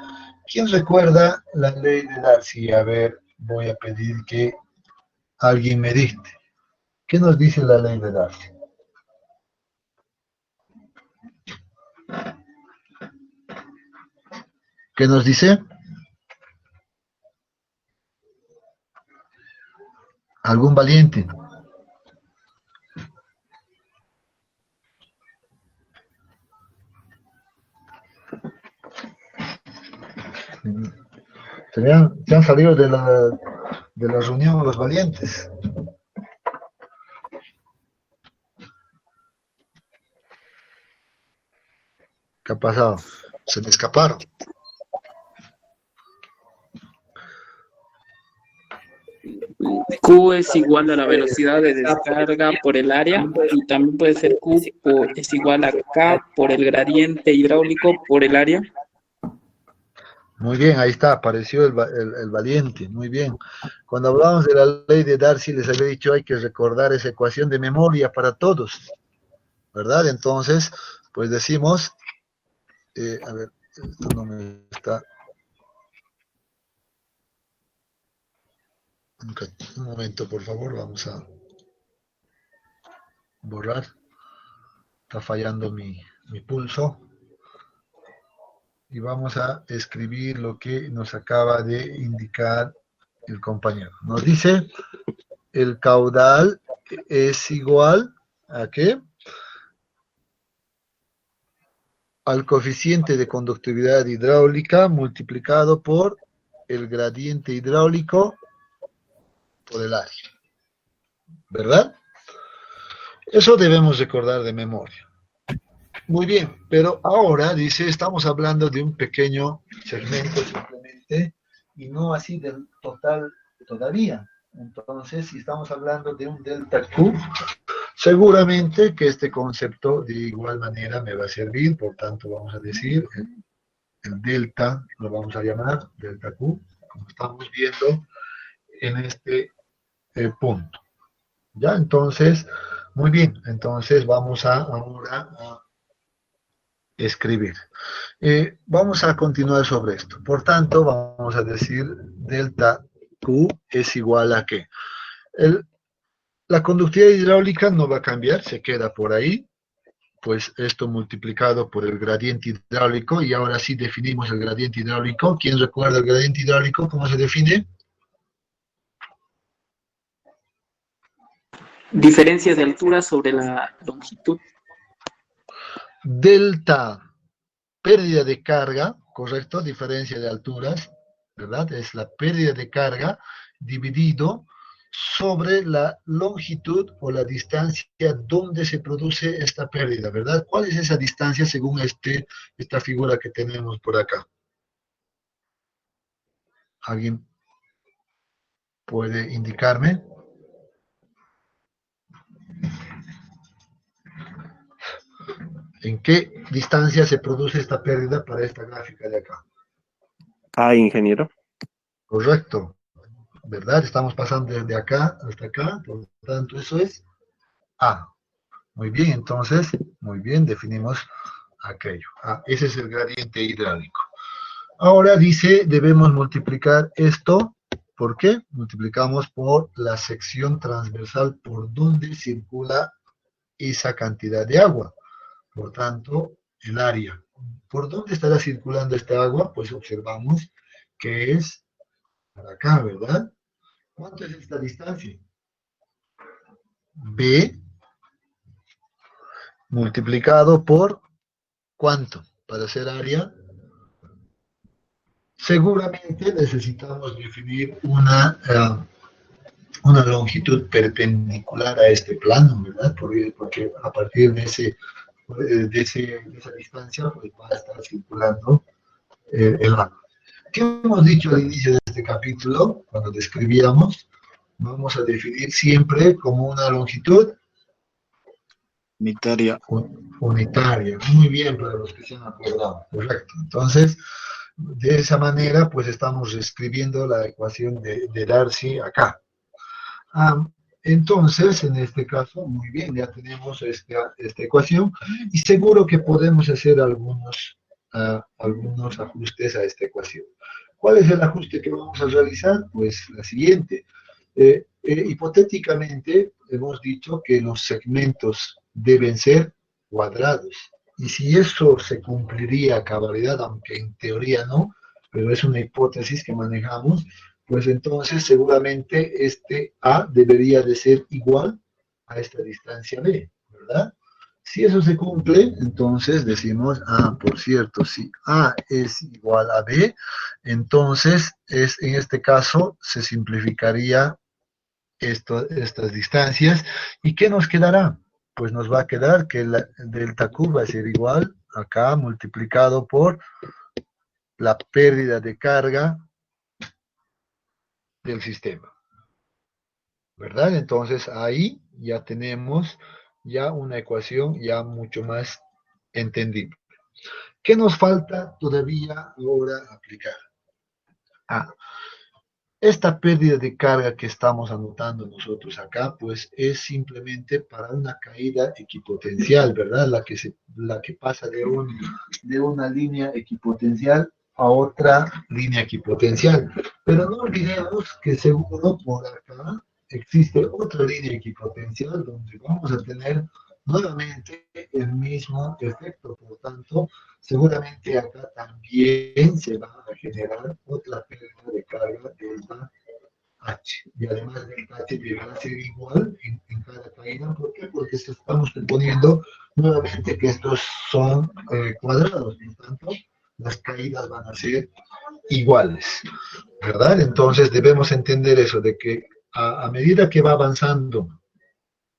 ¿Quién recuerda la ley de Darcy? A ver, voy a pedir que alguien me dicte. ¿Qué nos dice la ley de Darcy? ¿Qué nos dice? ¿Algún valiente? Se han salido de la reunión los valientes. ¿Qué ha pasado? Se me escaparon. Q es igual a la velocidad de descarga por el área y también puede ser Q es igual a K por el gradiente hidráulico por el área. Muy bien, ahí está, apareció el valiente, muy bien. Cuando hablábamos de la ley de Darcy, les había dicho hay que recordar esa ecuación de memoria para todos, ¿verdad? Entonces, pues decimos, a ver, esto no me está... Okay, un momento, por favor, vamos a borrar. Está fallando mi pulso. Y vamos a escribir lo que nos acaba de indicar el compañero. Nos dice, el caudal es igual a ¿qué? Al coeficiente de conductividad hidráulica multiplicado por el gradiente hidráulico por el área. ¿Verdad? Eso debemos recordar de memoria. Muy bien, pero ahora, dice, estamos hablando de un pequeño segmento simplemente, y no así del total todavía. Entonces, si estamos hablando de un delta Q, seguramente que este concepto de igual manera me va a servir, por tanto vamos a decir, el delta, lo vamos a llamar delta Q, como estamos viendo en este punto. ¿Ya? Entonces, muy bien. Entonces vamos ahora a escribir. Vamos a continuar sobre esto. Por tanto, vamos a decir delta Q es igual a ¿qué? La conductividad hidráulica no va a cambiar, se queda por ahí, pues esto multiplicado por el gradiente hidráulico, y ahora sí definimos el gradiente hidráulico. ¿Quién recuerda el gradiente hidráulico? ¿Cómo se define? Diferencia de altura sobre la longitud. Delta, pérdida de carga, ¿correcto? Diferencia de alturas, ¿verdad? Es la pérdida de carga dividido sobre la longitud o la distancia donde se produce esta pérdida, ¿verdad? ¿Cuál es esa distancia según esta figura que tenemos por acá? ¿Alguien puede indicarme? ¿En qué distancia se produce esta pérdida para esta gráfica de acá? Ingeniero. Correcto, ¿verdad? Estamos pasando desde acá hasta acá, por lo tanto eso es A. Muy bien, entonces, muy bien, definimos aquello. Ese es el gradiente hidráulico. Ahora dice, debemos multiplicar esto. ¿Por qué? Multiplicamos por la sección transversal por donde circula esa cantidad de agua. Por tanto, el área. ¿Por dónde estará circulando esta agua? Pues observamos que es para acá, ¿verdad? ¿Cuánto es esta distancia? B multiplicado por ¿cuánto? Para hacer área. Seguramente necesitamos definir una longitud perpendicular a este plano, ¿verdad? Porque a partir de esa distancia pues va a estar circulando el agua. ¿Qué hemos dicho al inicio de este capítulo? Cuando describíamos, vamos a definir siempre como una longitud Unitaria. Unitaria. Muy bien, para los que se han acordado. Correcto. Entonces, de esa manera, pues estamos escribiendo la ecuación de Darcy acá. Entonces, en este caso, muy bien, ya tenemos esta ecuación y seguro que podemos hacer algunos ajustes a esta ecuación. ¿Cuál es el ajuste que vamos a realizar? Pues la siguiente. Hipotéticamente, hemos dicho que los segmentos deben ser cuadrados. Y si eso se cumpliría a cabalidad, aunque en teoría no, pero es una hipótesis que manejamos, pues entonces seguramente este A debería de ser igual a esta distancia B, ¿verdad? Si eso se cumple, entonces decimos, por cierto, si A es igual a B, entonces en este caso se simplificaría estas distancias. ¿Y qué nos quedará? Pues nos va a quedar que la delta Q va a ser igual acá multiplicado por la pérdida de carga del sistema, ¿verdad? Entonces ahí ya tenemos ya una ecuación ya mucho más entendible. ¿Qué nos falta todavía ahora aplicar? Esta pérdida de carga que estamos anotando nosotros acá, pues es simplemente para una caída equipotencial, ¿verdad? La que pasa de una línea equipotencial a otra línea equipotencial. Pero no olvidemos que seguro por acá existe otra línea equipotencial donde vamos a tener nuevamente el mismo efecto. Por tanto, seguramente acá también se va a generar otra pérdida de carga delta H. Y además delta H deberá ser igual en cada caída. ¿Por qué? Porque estamos suponiendo nuevamente que estos son cuadrados. Por tanto, las caídas van a ser iguales, ¿verdad? Entonces debemos entender eso, de que a medida que va avanzando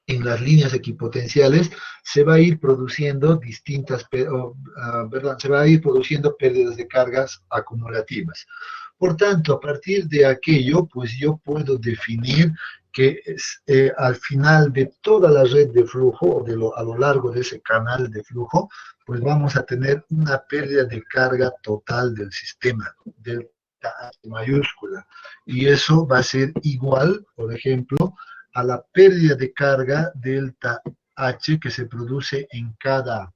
en las líneas equipotenciales, se va a ir produciendo se va a ir produciendo pérdidas de cargas acumulativas. Por tanto, a partir de aquello, pues yo puedo definir que al final de toda la red de flujo, o a lo largo de ese canal de flujo, pues vamos a tener una pérdida de carga total del sistema, delta delta H mayúscula. Y eso va a ser igual, por ejemplo, a la pérdida de carga delta H que se produce en cada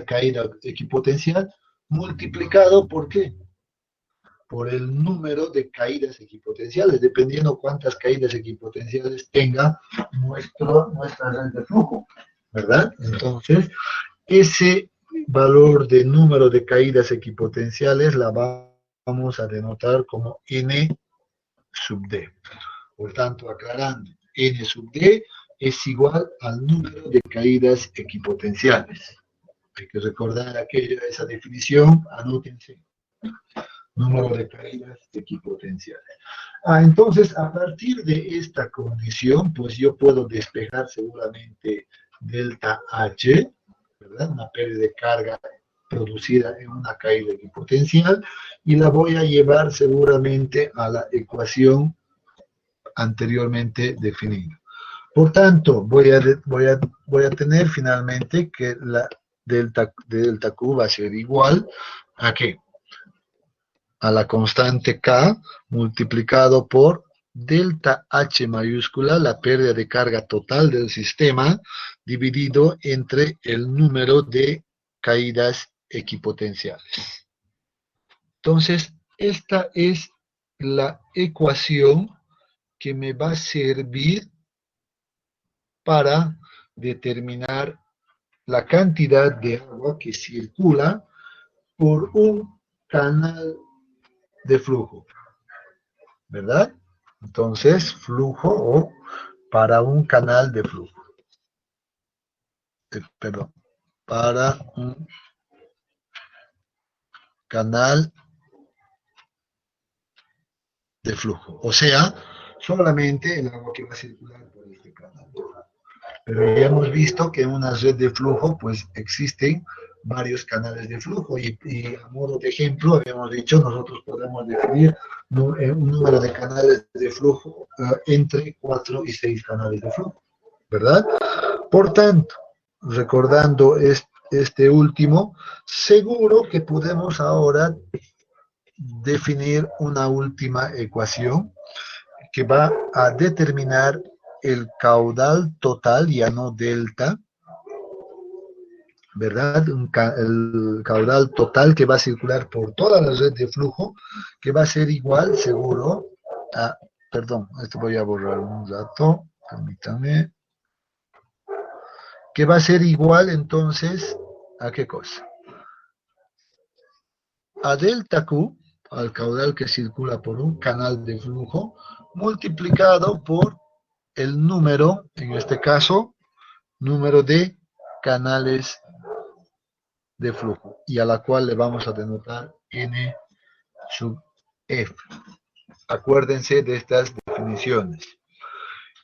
caída equipotencial, multiplicado ¿por qué? Por el número de caídas equipotenciales, dependiendo cuántas caídas equipotenciales tenga nuestra red de flujo, ¿verdad? Entonces, ese valor de número de caídas equipotenciales la vamos a denotar como N sub D. Por tanto, aclarando, N sub D es igual al número de caídas equipotenciales. Hay que recordar esa definición, anótense. Número de caídas equipotenciales. Entonces, a partir de esta condición, pues yo puedo despejar seguramente delta H, ¿verdad? Una pérdida de carga producida en una caída equipotencial, y la voy a llevar seguramente a la ecuación anteriormente definida. Por tanto, voy a tener finalmente que la delta Q va a ser igual a ¿qué? A la constante K multiplicado por delta H mayúscula, la pérdida de carga total del sistema, dividido entre el número de caídas equipotenciales. Entonces, esta es la ecuación que me va a servir para determinar la cantidad de agua que circula por un canal de flujo, ¿verdad? Entonces, flujo o para un canal de flujo. Perdón, para un canal de flujo. O sea, solamente el agua que va a circular por este canal de flujo. Pero ya hemos visto que en una red de flujo, pues existen varios canales de flujo y a modo de ejemplo, habíamos dicho, nosotros podemos definir un número de canales de flujo entre 4 y 6 canales de flujo, ¿verdad? Por tanto, recordando este último, seguro que podemos ahora definir una última ecuación que va a determinar el caudal total, ya no delta, ¿verdad? El caudal total que va a circular por toda la red de flujo, que va a ser igual, seguro, a, perdón, esto voy a borrar un dato, permítame, que va a ser igual entonces, ¿a qué cosa? A delta Q, al caudal que circula por un canal de flujo, multiplicado por el número, en este caso, número de canales de flujo, y a la cual le vamos a denotar N sub F. Acuérdense de estas definiciones.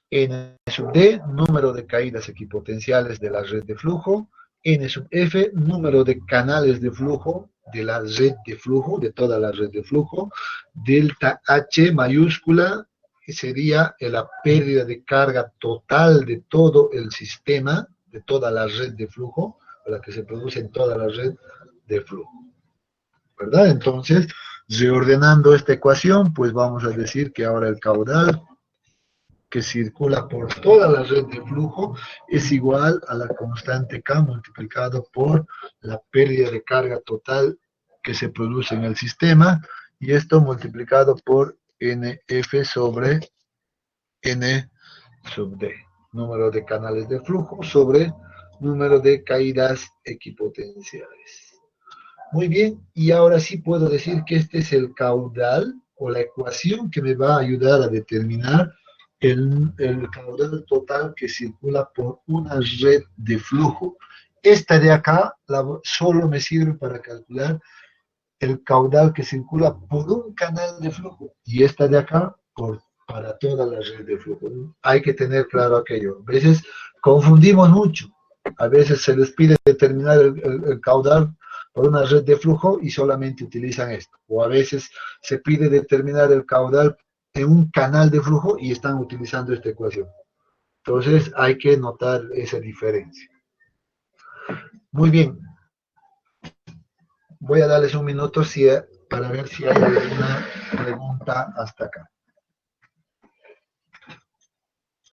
N sub D, número de caídas equipotenciales de la red de flujo. N sub F, número de canales de flujo de la red de flujo, de toda la red de flujo. Delta H mayúscula, que sería la pérdida de carga total de todo el sistema, de toda la red de flujo, la que se produce en toda la red de flujo, ¿verdad? Entonces, reordenando esta ecuación, pues vamos a decir que ahora el caudal que circula por toda la red de flujo es igual a la constante K multiplicado por la pérdida de carga total que se produce en el sistema, y esto multiplicado por NF sobre N sub D, número de canales de flujo sobre número de caídas equipotenciales. Muy bien, y ahora sí puedo decir que este es el caudal o la ecuación que me va a ayudar a determinar el caudal total que circula por una red de flujo. Esta de acá solo me sirve para calcular el caudal que circula por un canal de flujo, y esta de acá para toda la red de flujo. Hay que tener claro aquello. A veces confundimos mucho. A veces se les pide determinar el caudal por una red de flujo y solamente utilizan esto. O a veces se pide determinar el caudal en un canal de flujo y están utilizando esta ecuación. Entonces hay que notar esa diferencia. Muy bien. Voy a darles un minuto para ver si hay alguna pregunta hasta acá.